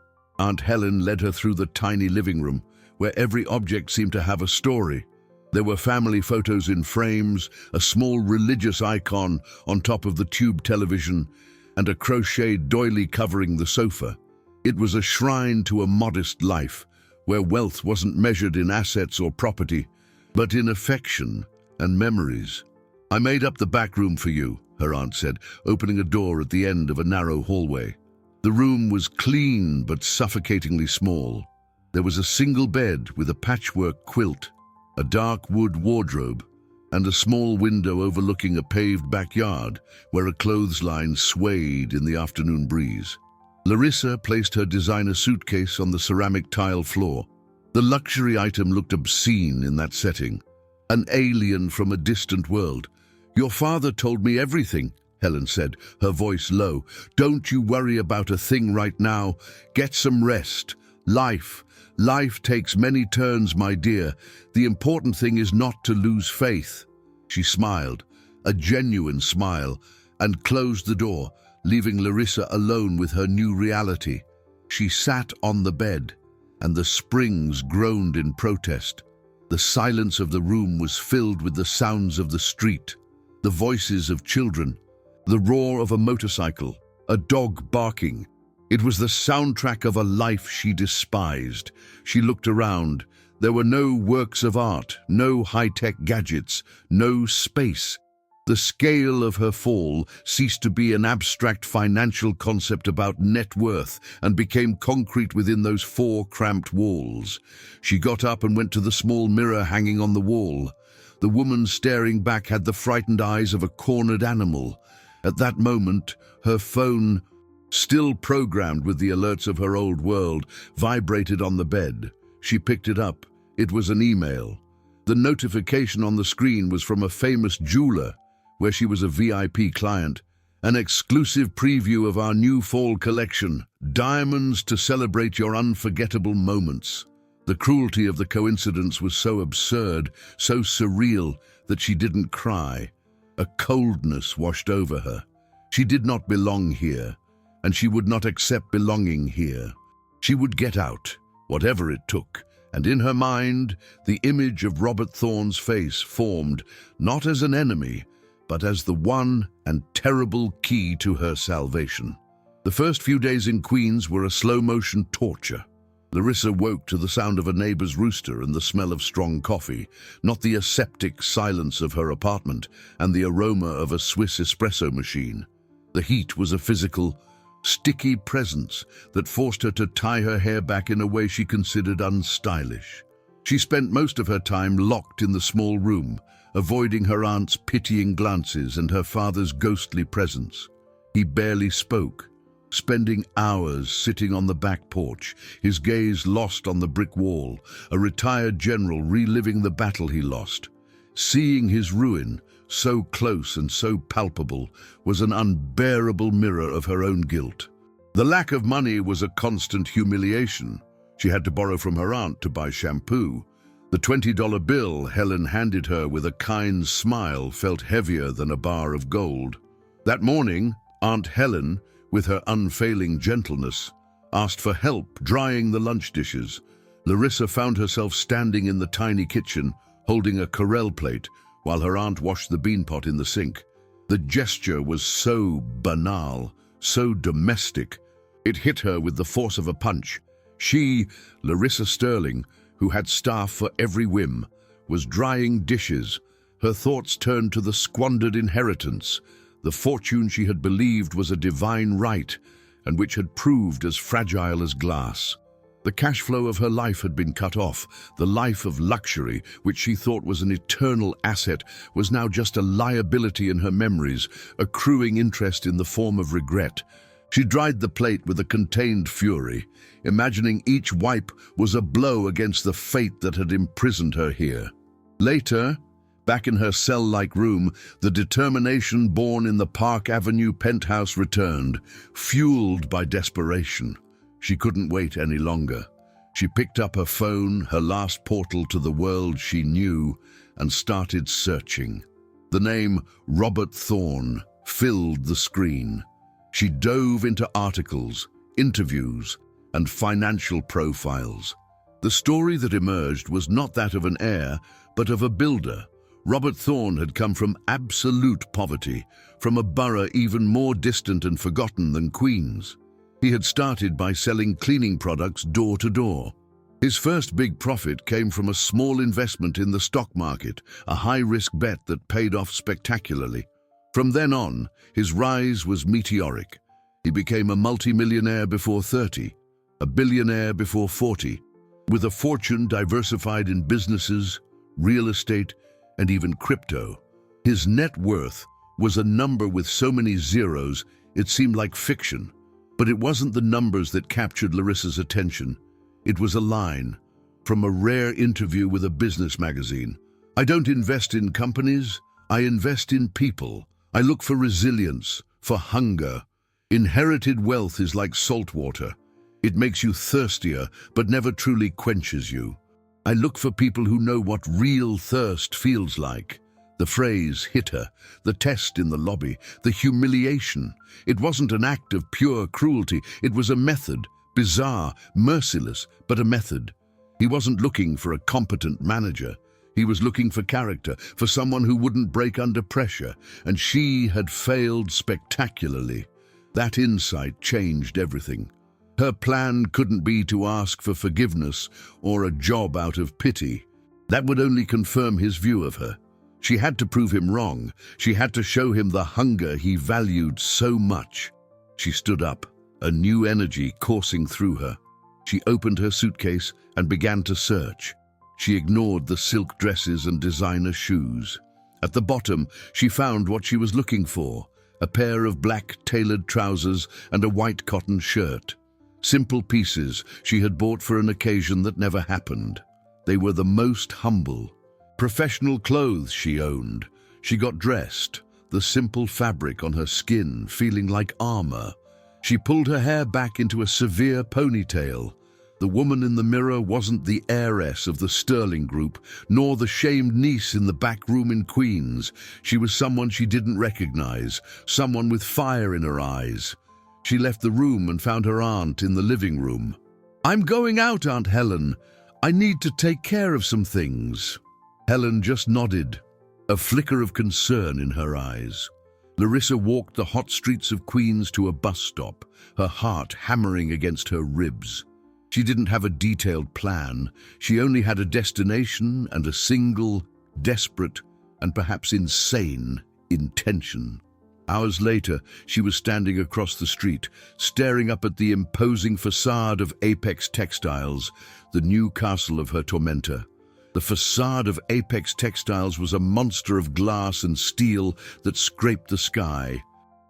Aunt Helen led her through the tiny living room, where every object seemed to have a story. There were family photos in frames, a small religious icon on top of the tube television, and a crocheted doily covering the sofa. It was a shrine to a modest life, where wealth wasn't measured in assets or property, but in affection and memories. "I made up the back room for you," her aunt said, opening a door at the end of a narrow hallway. The room was clean but suffocatingly small. There was a single bed with a patchwork quilt, a dark wood wardrobe, and a small window overlooking a paved backyard where a clothesline swayed in the afternoon breeze. Larissa placed her designer suitcase on the ceramic tile floor. The luxury item looked obscene in that setting, an alien from a distant world. "Your father told me everything," Helen said, her voice low. "Don't you worry about a thing right now. Get some rest. Life takes many turns, my dear. The important thing is not to lose faith." She smiled, a genuine smile, and closed the door, leaving Larissa alone with her new reality. She sat on the bed, and the springs groaned in protest. The silence of the room was filled with the sounds of the street, the voices of children, the roar of a motorcycle, a dog barking. It was the soundtrack of a life she despised. She looked around. There were no works of art, no high-tech gadgets, no space. The scale of her fall ceased to be an abstract financial concept about net worth and became concrete within those four cramped walls. She got up and went to the small mirror hanging on the wall. The woman staring back had the frightened eyes of a cornered animal. At that moment, her phone, still programmed with the alerts of her old world, vibrated on the bed. She picked it up. It was an email. The notification on the screen was from a famous jeweler, where she was a VIP client. "An exclusive preview of our new fall collection. Diamonds to celebrate your unforgettable moments." The cruelty of the coincidence was so absurd, so surreal, that she didn't cry. A coldness washed over her. She did not belong here, and she would not accept belonging here. She would get out, whatever it took, and in her mind, the image of Robert Thorne's face formed, not as an enemy, but as the one and terrible key to her salvation. The first few days in Queens were a slow-motion torture. Larissa woke to the sound of a neighbor's rooster and the smell of strong coffee, not the aseptic silence of her apartment and the aroma of a Swiss espresso machine. The heat was a physical, sticky presence that forced her to tie her hair back in a way she considered unstylish. She spent most of her time locked in the small room, avoiding her aunt's pitying glances and her father's ghostly presence. He barely spoke, spending hours sitting on the back porch, his gaze lost on the brick wall, a retired general reliving the battle he lost. Seeing his ruin, so close and so palpable, was an unbearable mirror of her own guilt. The lack of money was a constant humiliation. She had to borrow from her aunt to buy shampoo. The $20 bill Helen handed her with a kind smile felt heavier than a bar of gold. That morning, Aunt Helen, with her unfailing gentleness, asked for help drying the lunch dishes. Larissa found herself standing in the tiny kitchen, holding a Corelle plate, while her aunt washed the bean pot in the sink. The gesture was so banal, so domestic. It hit her with the force of a punch. She, Larissa Sterling, who had staff for every whim, was drying dishes. Her thoughts turned to the squandered inheritance, the fortune she had believed was a divine right, and which had proved as fragile as glass. The cash flow of her life had been cut off. The life of luxury, which she thought was an eternal asset, was now just a liability in her memories, accruing interest in the form of regret. She dried the plate with a contained fury, imagining each wipe was a blow against the fate that had imprisoned her here. Later, back in her cell-like room, the determination born in the Park Avenue penthouse returned, fueled by desperation. She couldn't wait any longer. She picked up her phone, her last portal to the world she knew, and started searching. The name Robert Thorne filled the screen. She dove into articles, interviews, and financial profiles. The story that emerged was not that of an heir, but of a builder. Robert Thorne had come from absolute poverty, from a borough even more distant and forgotten than Queen's. He had started by selling cleaning products door to door. His first big profit came from a small investment in the stock market, a high-risk bet that paid off spectacularly. From then on, his rise was meteoric. He became a multimillionaire before 30, a billionaire before 40, with a fortune diversified in businesses, real estate, and even crypto. His net worth was a number with so many zeros it seemed like fiction. But it wasn't the numbers that captured Larissa's attention. It was a line from a rare interview with a business magazine. "I don't invest in companies, I invest in people. I look for resilience, for hunger. Inherited wealth is like salt water. It makes you thirstier, but never truly quenches you. I look for people who know what real thirst feels like." The phrase hit her, the test in the lobby, the humiliation. It wasn't an act of pure cruelty, it was a method, bizarre, merciless, but a method. He wasn't looking for a competent manager. He was looking for character, for someone who wouldn't break under pressure, and she had failed spectacularly. That insight changed everything. Her plan couldn't be to ask for forgiveness or a job out of pity. That would only confirm his view of her. She had to prove him wrong. She had to show him the hunger he valued so much. She stood up, a new energy coursing through her. She opened her suitcase and began to search. She ignored the silk dresses and designer shoes. At the bottom, she found what she was looking for, a pair of black tailored trousers and a white cotton shirt. Simple pieces she had bought for an occasion that never happened. They were the most humble. Professional clothes she owned. She got dressed, the simple fabric on her skin feeling like armor. She pulled her hair back into a severe ponytail. The woman in the mirror wasn't the heiress of the Sterling Group, nor the shamed niece in the back room in Queens. She was someone she didn't recognize, someone with fire in her eyes. She left the room and found her aunt in the living room. "I'm going out, Aunt Helen. I need to take care of some things." Helen just nodded, a flicker of concern in her eyes. Larissa walked the hot streets of Queens to a bus stop, her heart hammering against her ribs. She didn't have a detailed plan. She only had a destination and a single, desperate, and perhaps insane intention. Hours later, she was standing across the street, staring up at the imposing facade of Apex Textiles, the new castle of her tormentor. The facade of Apex Textiles was a monster of glass and steel that scraped the sky.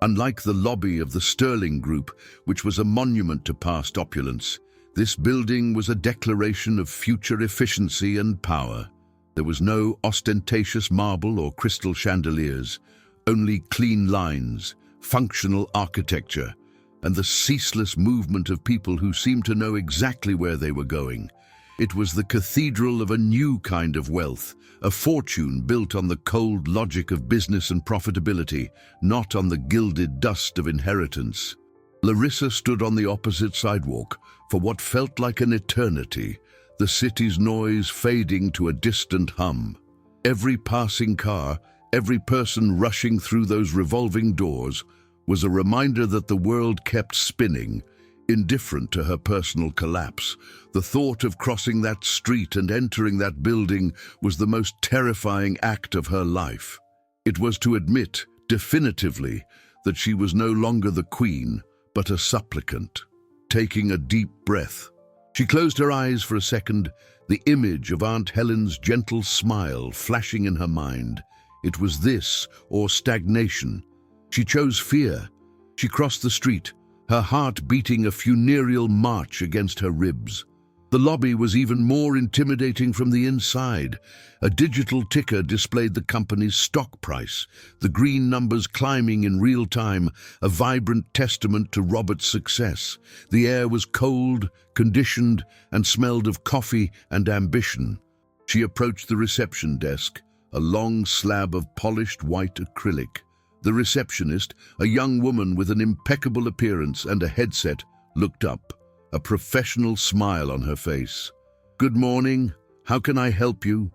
Unlike the lobby of the Sterling Group, which was a monument to past opulence, this building was a declaration of future efficiency and power. There was no ostentatious marble or crystal chandeliers, only clean lines, functional architecture, and the ceaseless movement of people who seemed to know exactly where they were going. It was the cathedral of a new kind of wealth, a fortune built on the cold logic of business and profitability, not on the gilded dust of inheritance. Larissa stood on the opposite sidewalk for what felt like an eternity, the city's noise fading to a distant hum. Every passing car, every person rushing through those revolving doors, was a reminder that the world kept spinning, indifferent to her personal collapse. The thought of crossing that street and entering that building was the most terrifying act of her life. It was to admit, definitively, that she was no longer the queen, but a supplicant. Taking a deep breath, she closed her eyes for a second, the image of Aunt Helen's gentle smile flashing in her mind. It was this, or stagnation. She chose fear. She crossed the street, her heart beating a funereal march against her ribs. The lobby was even more intimidating from the inside. A digital ticker displayed the company's stock price, the green numbers climbing in real time, a vibrant testament to Robert's success. The air was cold, conditioned, and smelled of coffee and ambition. She approached the reception desk, a long slab of polished white acrylic. The receptionist, a young woman with an impeccable appearance and a headset, looked up, a professional smile on her face. Good morning. How can I help you?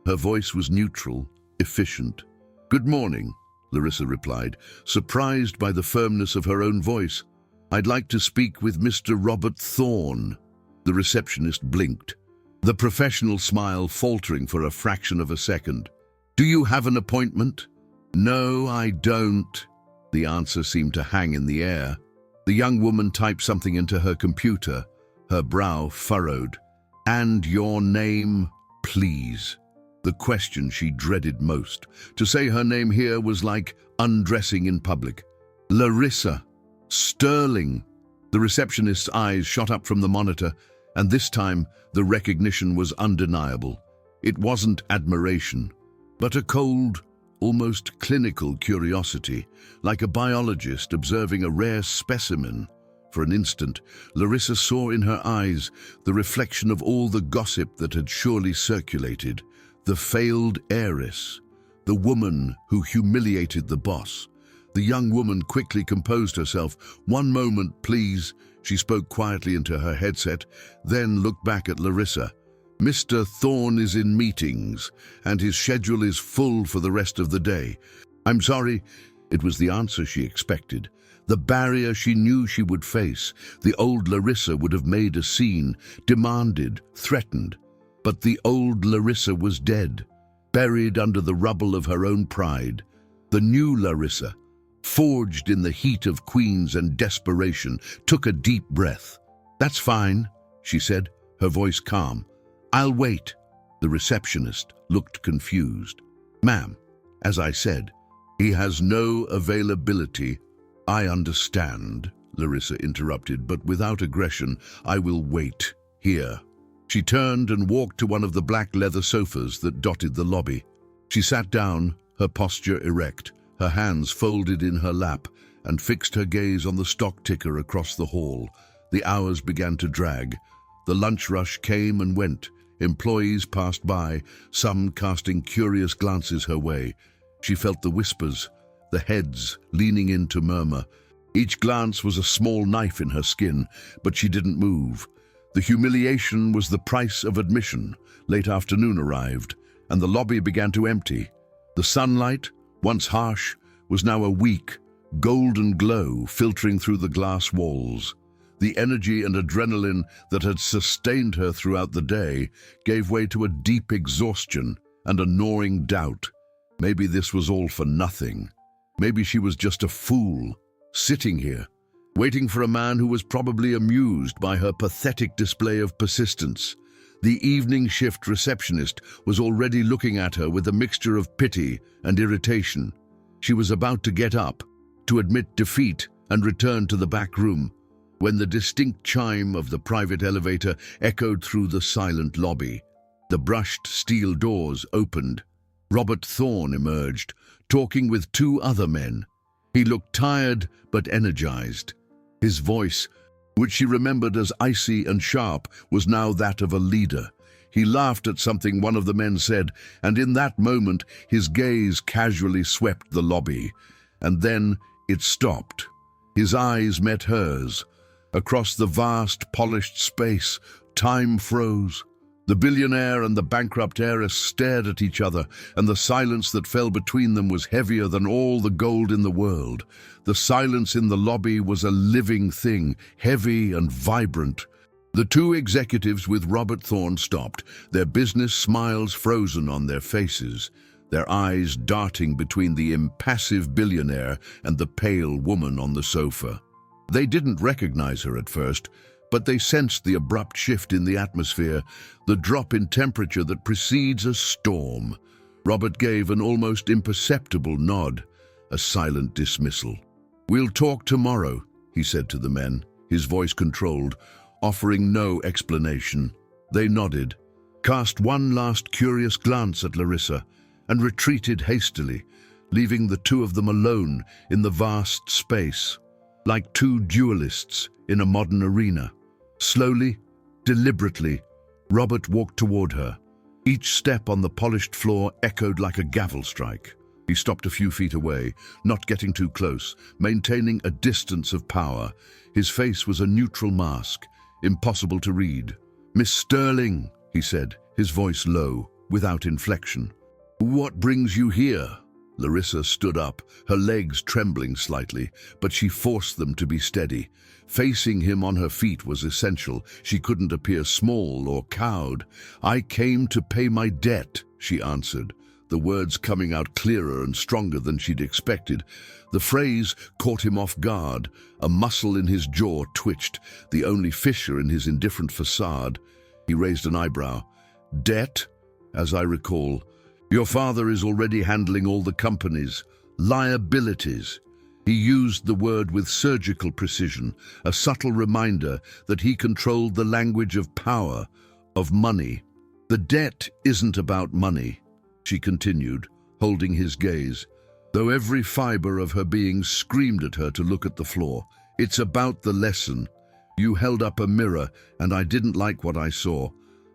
Her voice was neutral, efficient. Good morning, Larissa replied, surprised by the firmness of her own voice. I'd like to speak with Mr. Robert Thorne. The receptionist blinked, the professional smile faltering for a fraction of a second. Do you have an appointment? No, I don't. The answer seemed to hang in the air. The young woman typed something into her computer, her brow furrowed. And your name, please. The question she dreaded most. To say her name here was like undressing in public. Larissa. Sterling. The receptionist's eyes shot up from the monitor, and this time the recognition was undeniable. It wasn't admiration, but a cold, almost clinical curiosity, like a biologist observing a rare specimen. For an instant, Larissa saw in her eyes the reflection of all the gossip that had surely circulated. The failed heiress, the woman who humiliated the boss. The young woman quickly composed herself. One moment, please, she spoke quietly into her headset, then looked back at Larissa. Mr. Thorne is in meetings, and his schedule is full for the rest of the day. I'm sorry. It was the answer she expected. The barrier she knew she would face. The old Larissa would have made a scene, demanded, threatened. But the old Larissa was dead, buried under the rubble of her own pride. The new Larissa, forged in the heat of queens and desperation, took a deep breath. That's fine, she said, her voice calm. I'll wait. The receptionist looked confused. Ma'am, as I said, he has no availability. I understand, Larissa interrupted, but without aggression. I will wait here. She turned and walked to one of the black leather sofas that dotted the lobby. She sat down, her posture erect, her hands folded in her lap, and fixed her gaze on the stock ticker across the hall. The hours began to drag. The lunch rush came and went. Employees passed by, some casting curious glances her way. She felt the whispers, the heads leaning in to murmur. Each glance was a small knife in her skin, but she didn't move. The humiliation was the price of admission. Late afternoon arrived, and the lobby began to empty. The sunlight, once harsh, was now a weak, golden glow filtering through the glass walls. The energy and adrenaline that had sustained her throughout the day gave way to a deep exhaustion and a gnawing doubt. Maybe this was all for nothing. Maybe she was just a fool, sitting here, waiting for a man who was probably amused by her pathetic display of persistence. The evening shift receptionist was already looking at her with a mixture of pity and irritation. She was about to get up, to admit defeat and return to the back room, when the distinct chime of the private elevator echoed through the silent lobby. The brushed steel doors opened. Robert Thorne emerged, talking with two other men. He looked tired but energized. His voice, which she remembered as icy and sharp, was now that of a leader. He laughed at something one of the men said, and in that moment his gaze casually swept the lobby. And then it stopped. His eyes met hers. Across the vast, polished space, time froze. The billionaire and the bankrupt heiress stared at each other, and the silence that fell between them was heavier than all the gold in the world. The silence in the lobby was a living thing, heavy and vibrant. The two executives with Robert Thorne stopped, their business smiles frozen on their faces, their eyes darting between the impassive billionaire and the pale woman on the sofa. They didn't recognize her at first, but they sensed the abrupt shift in the atmosphere, the drop in temperature that precedes a storm. Robert gave an almost imperceptible nod, a silent dismissal. "We'll talk tomorrow," he said to the men, his voice controlled, offering no explanation. They nodded, cast one last curious glance at Larissa, and retreated hastily, leaving the two of them alone in the vast space, like two duelists in a modern arena. Slowly, deliberately, Robert walked toward her. Each step on the polished floor echoed like a gavel strike. He stopped a few feet away, not getting too close, maintaining a distance of power. His face was a neutral mask, impossible to read. "Miss Sterling," he said, his voice low, without inflection. "What brings you here?" Larissa stood up, her legs trembling slightly, but she forced them to be steady. Facing him on her feet was essential. She couldn't appear small or cowed. "I came to pay my debt," she answered, the words coming out clearer and stronger than she'd expected. The phrase caught him off guard. A muscle in his jaw twitched, the only fissure in his indifferent facade. He raised an eyebrow. "Debt? As I recall, your father is already handling all the company's liabilities." He used the word with surgical precision, a subtle reminder that he controlled the language of power, of money. "The debt isn't about money," she continued, holding his gaze, though every fiber of her being screamed at her to look at the floor. "It's about the lesson. You held up a mirror, and I didn't like what I saw.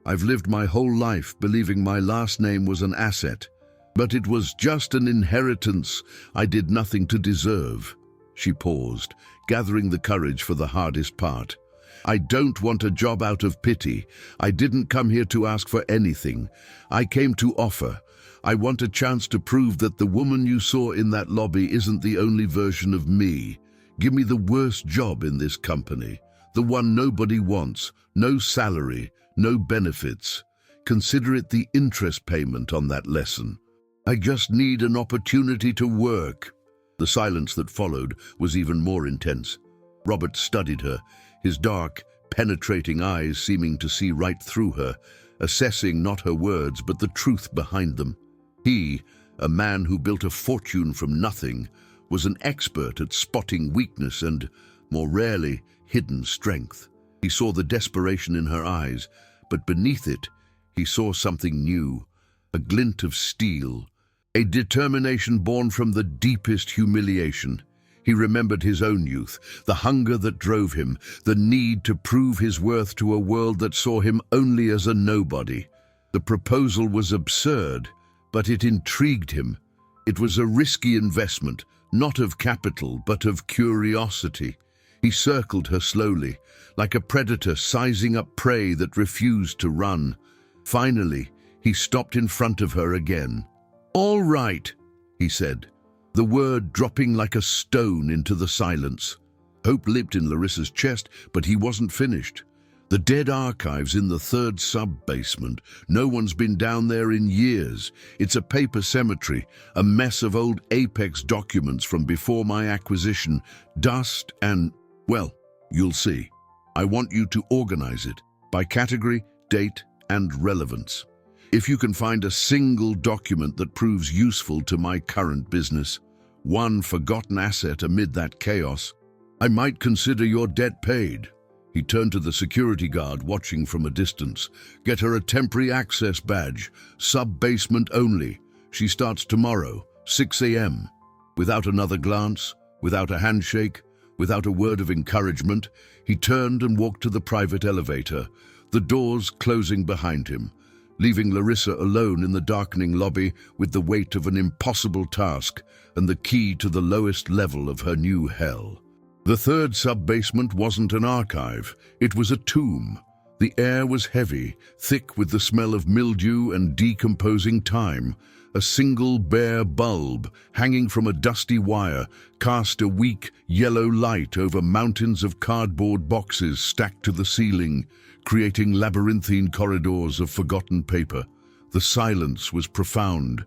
I've lived my whole life believing my last name was an asset. But it was just an inheritance I did nothing to deserve." She paused, gathering the courage for the hardest part. "I don't want a job out of pity. I didn't come here to ask for anything. I came to offer. I want a chance to prove that the woman you saw in that lobby isn't the only version of me. Give me the worst job in this company, the one nobody wants, no salary, no benefits. Consider it the interest payment on that lesson. I just need an opportunity to work." The silence that followed was even more intense. Robert studied her, his dark, penetrating eyes seeming to see right through her, assessing not her words but the truth behind them. He, a man who built a fortune from nothing, was an expert at spotting weakness and, more rarely, hidden strength. He saw the desperation in her eyes, but beneath it, he saw something new, a glint of steel, a determination born from the deepest humiliation. He remembered his own youth, the hunger that drove him, the need to prove his worth to a world that saw him only as a nobody. The proposal was absurd, but it intrigued him. It was a risky investment, not of capital, but of curiosity. He circled her slowly, like a predator sizing up prey that refused to run. Finally, he stopped in front of her again. "All right," he said, the word dropping like a stone into the silence. Hope leaped in Larissa's chest, but he wasn't finished. "The dead archives in the third sub-basement. No one's been down there in years. It's a paper cemetery, a mess of old Apex documents from before my acquisition, dust and, well, you'll see. I want you to organize it by category, date, and relevance. If you can find a single document that proves useful to my current business, one forgotten asset amid that chaos, I might consider your debt paid." He turned to the security guard watching from a distance. "Get her a temporary access badge, sub-basement only. She starts tomorrow, 6 a.m. Without another glance, without a handshake, without a word of encouragement, he turned and walked to the private elevator, the doors closing behind him, leaving Larissa alone in the darkening lobby with the weight of an impossible task and the key to the lowest level of her new hell. The third sub-basement wasn't an archive, it was a tomb. The air was heavy, thick with the smell of mildew and decomposing time. A single bare bulb, hanging from a dusty wire, cast a weak, yellow light over mountains of cardboard boxes stacked to the ceiling, creating labyrinthine corridors of forgotten paper. The silence was profound,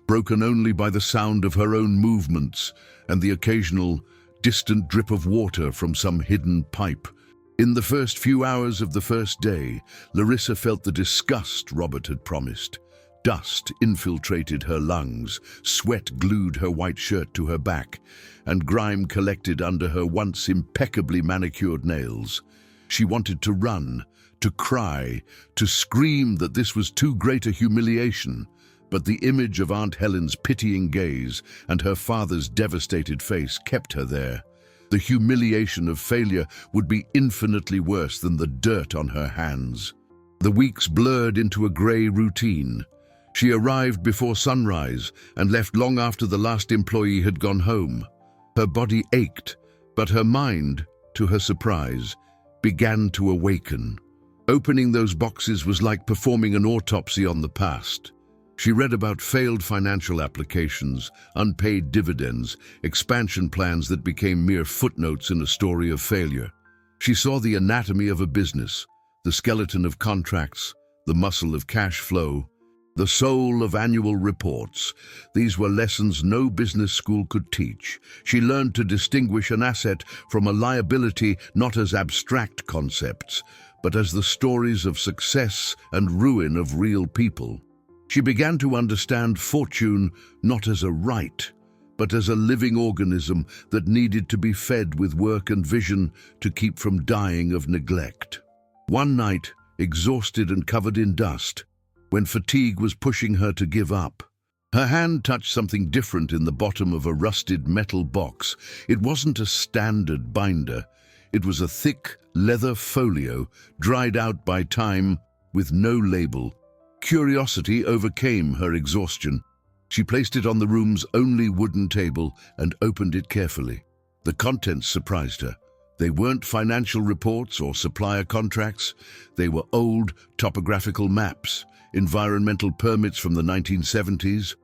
broken only by the sound of her own movements and the occasional, distant drip of water from some hidden pipe. In the first few hours of the first day, Larissa felt the disgust Robert had promised. Dust infiltrated her lungs, sweat glued her white shirt to her back, and grime collected under her once impeccably manicured nails. She wanted to run, to cry, to scream that this was too great a humiliation, but the image of Aunt Helen's pitying gaze and her father's devastated face kept her there. The humiliation of failure would be infinitely worse than the dirt on her hands. The weeks blurred into a grey routine. She arrived before sunrise and left long after the last employee had gone home. Her body ached, but her mind, to her surprise, began to awaken. Opening those boxes was like performing an autopsy on the past. She read about failed financial applications, unpaid dividends, expansion plans that became mere footnotes in a story of failure. She saw the anatomy of a business, the skeleton of contracts, the muscle of cash flow, the soul of annual reports. These were lessons no business school could teach. She learned to distinguish an asset from a liability not as abstract concepts, but as the stories of success and ruin of real people. She began to understand fortune not as a right, but as a living organism that needed to be fed with work and vision to keep from dying of neglect. One night, exhausted and covered in dust, when fatigue was pushing her to give up, her hand touched something different in the bottom of a rusted metal box. It wasn't a standard binder. It was a thick leather folio, dried out by time, with no label. Curiosity overcame her exhaustion. She placed it on the room's only wooden table and opened it carefully. The contents surprised her. They weren't financial reports or supplier contracts. They were old topographical maps, environmental permits from the 1970s,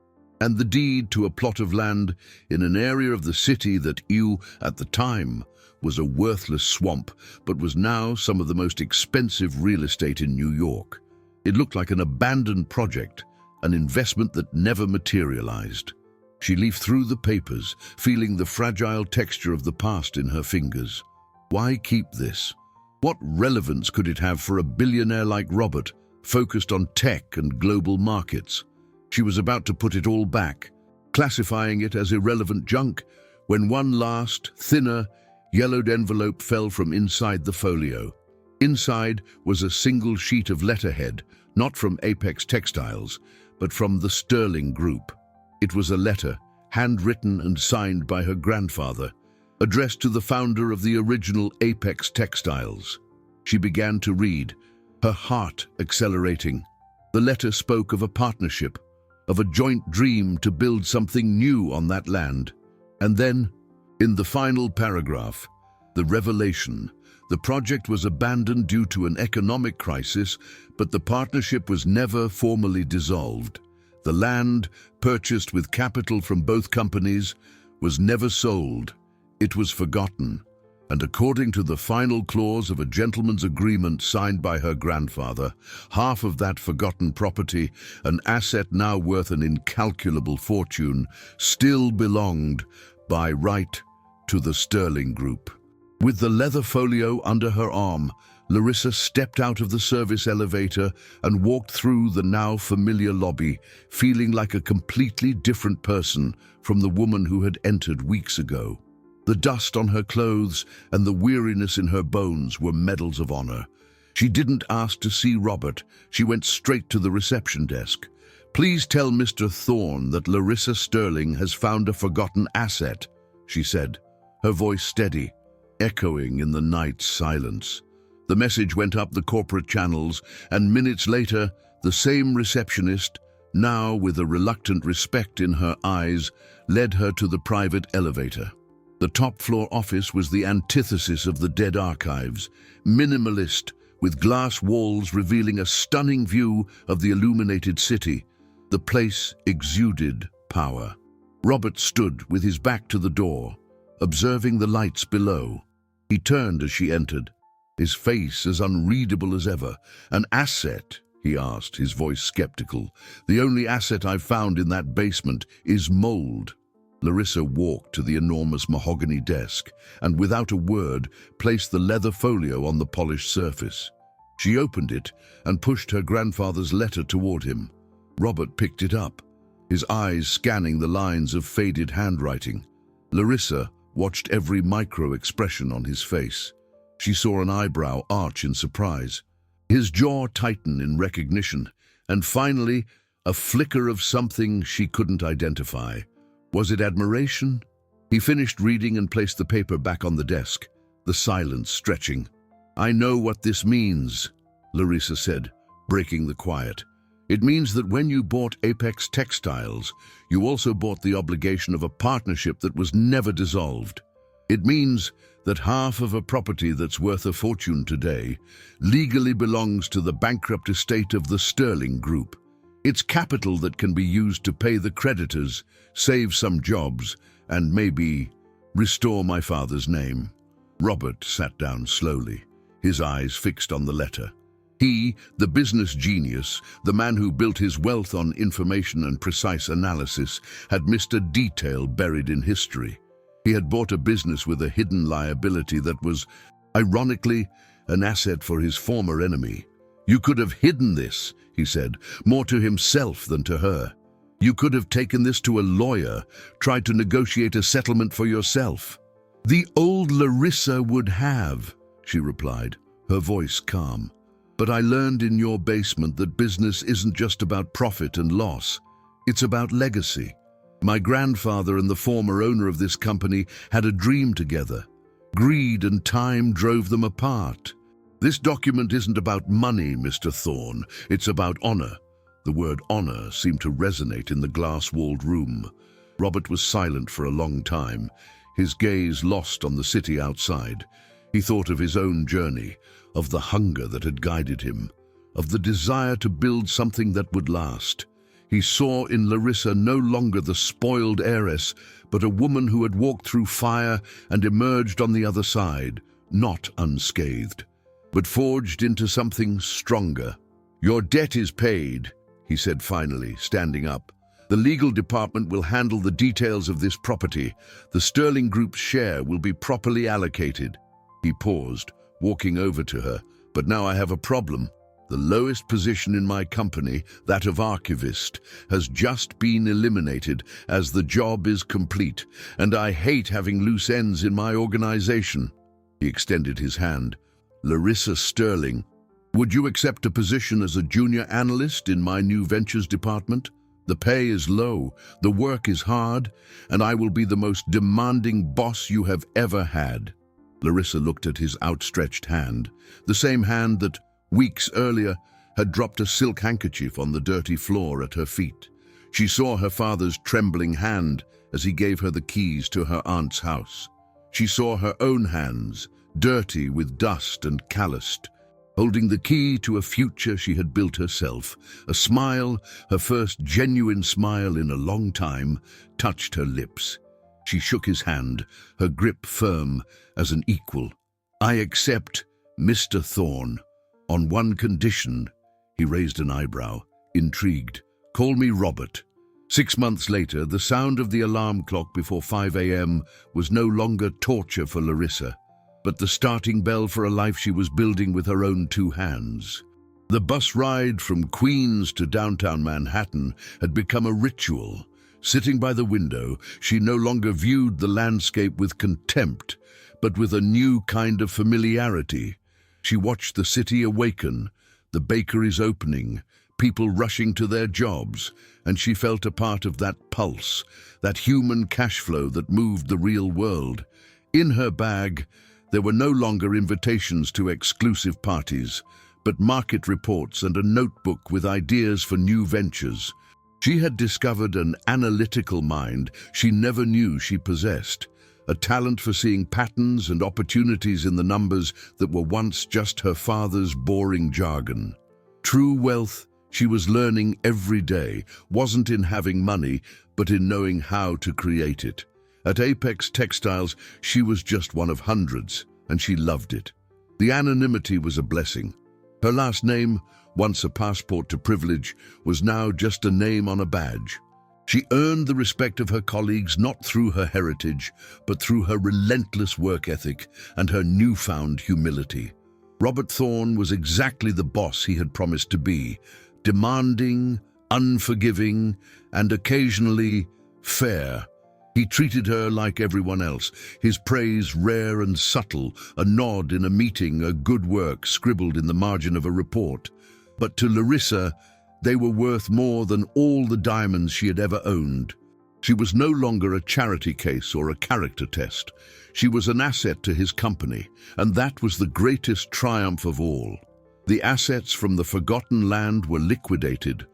and the deed to a plot of land in an area of the city that at the time, was a worthless swamp, but was now some of the most expensive real estate in New York. It looked like an abandoned project, an investment that never materialized. She leafed through the papers, feeling the fragile texture of the past in her fingers. Why keep this? What relevance could it have for a billionaire like Robert, focused on tech and global markets? She was about to put it all back, classifying it as irrelevant junk, when one last, thinner, yellowed envelope fell from inside the folio. Inside was a single sheet of letterhead, not from Apex Textiles, but from the Sterling Group. It was a letter, handwritten and signed by her grandfather, addressed to the founder of the original Apex Textiles. She began to read, her heart accelerating. The letter spoke of a partnership, of a joint dream to build something new on that land. And then, in the final paragraph, the revelation. The project was abandoned due to an economic crisis, but the partnership was never formally dissolved. The land, purchased with capital from both companies, was never sold. It was forgotten, and according to the final clause of a gentleman's agreement signed by her grandfather, half of that forgotten property, an asset now worth an incalculable fortune, still belonged, by right, to the Sterling Group. With the leather folio under her arm, Larissa stepped out of the service elevator and walked through the now familiar lobby, feeling like a completely different person from the woman who had entered weeks ago. The dust on her clothes and the weariness in her bones were medals of honor. She didn't ask to see Robert. She went straight to the reception desk. "Please tell Mr. Thorne that Larissa Sterling has found a forgotten asset," she said, her voice steady, echoing in the night silence. The message went up the corporate channels, and minutes later, the same receptionist, now with a reluctant respect in her eyes, led her to the private elevator. The top-floor office was the antithesis of the dead archives, minimalist, with glass walls revealing a stunning view of the illuminated city. The place exuded power. Robert stood with his back to the door, observing the lights below. He turned as she entered, his face as unreadable as ever. "An asset?" he asked, his voice skeptical. "The only asset I've found in that basement is mold." Larissa walked to the enormous mahogany desk and, without a word, placed the leather folio on the polished surface. She opened it and pushed her grandfather's letter toward him. Robert picked it up, his eyes scanning the lines of faded handwriting. Larissa watched every micro-expression on his face. She saw an eyebrow arch in surprise, his jaw tighten in recognition, and finally, a flicker of something she couldn't identify. Was it admiration? He finished reading and placed the paper back on the desk, the silence stretching. "I know what this means," Larissa said, breaking the quiet. "It means that when you bought Apex Textiles, you also bought the obligation of a partnership that was never dissolved. It means that half of a property that's worth a fortune today legally belongs to the bankrupt estate of the Sterling Group. It's capital that can be used to pay the creditors, save some jobs, and maybe restore my father's name. Robert sat down slowly, his eyes fixed on the letter. He, the business genius, the man who built his wealth on information and precise analysis, had missed a detail buried in history. He had bought a business with a hidden liability that was, ironically, an asset for his former enemy. "You could have hidden this," he said, more to himself than to her. "You could have taken this to a lawyer, tried to negotiate a settlement for yourself." "The old Larissa would have," she replied, her voice calm. "But I learned in your basement that business isn't just about profit and loss. It's about legacy. My grandfather and the former owner of this company had a dream together. Greed and time drove them apart. This document isn't about money, Mr. Thorne. It's about honor." The word honor seemed to resonate in the glass-walled room. Robert was silent for a long time, his gaze lost on the city outside. He thought of his own journey, of the hunger that had guided him, of the desire to build something that would last. He saw in Larissa no longer the spoiled heiress, but a woman who had walked through fire and emerged on the other side, not unscathed, but forged into something stronger. "Your debt is paid," he said finally, standing up. "The legal department will handle the details of this property. The Sterling Group's share will be properly allocated." He paused, walking over to her. "But now I have a problem. The lowest position in my company, that of archivist, has just been eliminated as the job is complete, and I hate having loose ends in my organization." He extended his hand. "Larissa Sterling, would you accept a position as a junior analyst in my new ventures department? The pay is low, the work is hard, and I will be the most demanding boss you have ever had." Larissa looked at his outstretched hand, the same hand that, weeks earlier, had dropped a silk handkerchief on the dirty floor at her feet. She saw her father's trembling hand as he gave her the keys to her aunt's house. She saw her own hands, dirty with dust and calloused, holding the key to a future she had built herself. A smile, her first genuine smile in a long time, touched her lips. She shook his hand, her grip firm as an equal. "I accept, Mr. Thorne, on one condition." He raised an eyebrow, intrigued. "Call me Robert." 6 months later, the sound of the alarm clock before 5 a.m. was no longer torture for Larissa, but the starting bell for a life she was building with her own 2 hands. The bus ride from Queens to downtown Manhattan had become a ritual. Sitting by the window, she no longer viewed the landscape with contempt, but with a new kind of familiarity. She watched the city awaken, the bakeries opening, people rushing to their jobs, and she felt a part of that pulse, that human cash flow that moved the real world. In her bag, there were no longer invitations to exclusive parties, but market reports and a notebook with ideas for new ventures. She had discovered an analytical mind she never knew she possessed, a talent for seeing patterns and opportunities in the numbers that were once just her father's boring jargon. True wealth, she was learning every day, wasn't in having money, but in knowing how to create it. At Apex Textiles, she was just one of hundreds, and she loved it. The anonymity was a blessing. Her last name, once a passport to privilege, was now just a name on a badge. She earned the respect of her colleagues not through her heritage, but through her relentless work ethic and her newfound humility. Robert Thorne was exactly the boss he had promised to be, demanding, unforgiving, and occasionally fair. He treated her like everyone else, his praise rare and subtle, a nod in a meeting, a good work scribbled in the margin of a report. But to Larissa, they were worth more than all the diamonds she had ever owned. She was no longer a charity case or a character test. She was an asset to his company, and that was the greatest triumph of all. The assets from the forgotten land were liquidated.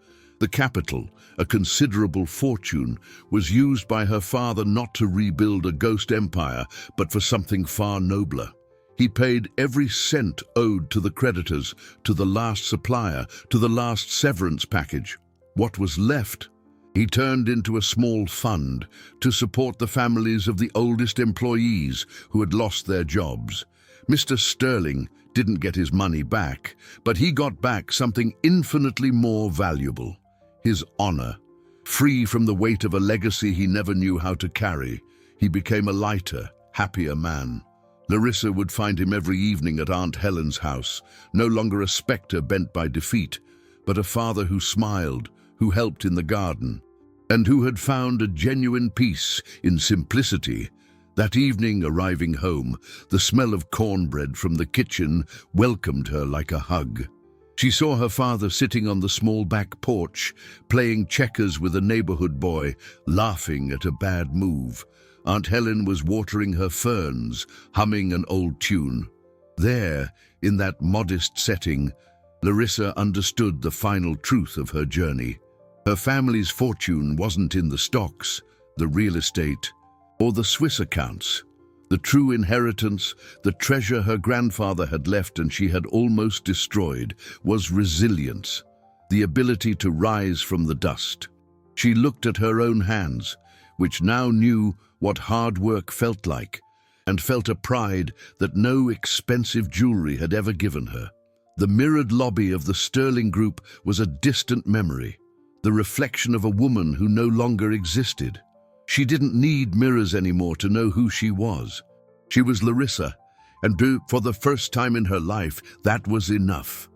The capital, a considerable fortune, was used by her father not to rebuild a ghost empire, but for something far nobler. He paid every cent owed to the creditors, to the last supplier, to the last severance package. What was left, he turned into a small fund to support the families of the oldest employees who had lost their jobs. Mr. Sterling didn't get his money back, but he got back something infinitely more valuable: his honor. Free from the weight of a legacy he never knew how to carry, he became a lighter, happier man. Larissa would find him every evening at Aunt Helen's house, no longer a spectre bent by defeat, but a father who smiled, who helped in the garden, and who had found a genuine peace in simplicity. That evening, arriving home, the smell of cornbread from the kitchen welcomed her like a hug. She saw her father sitting on the small back porch, playing checkers with a neighborhood boy, laughing at a bad move. Aunt Helen was watering her ferns, humming an old tune. There, in that modest setting, Larissa understood the final truth of her journey. Her family's fortune wasn't in the stocks, the real estate, or the Swiss accounts. The true inheritance, the treasure her grandfather had left and she had almost destroyed, was resilience, the ability to rise from the dust. She looked at her own hands, which now knew what hard work felt like, and felt a pride that no expensive jewelry had ever given her. The mirrored lobby of the Sterling Group was a distant memory, the reflection of a woman who no longer existed. She didn't need mirrors anymore to know who she was. She was Larissa, and for the first time in her life, that was enough.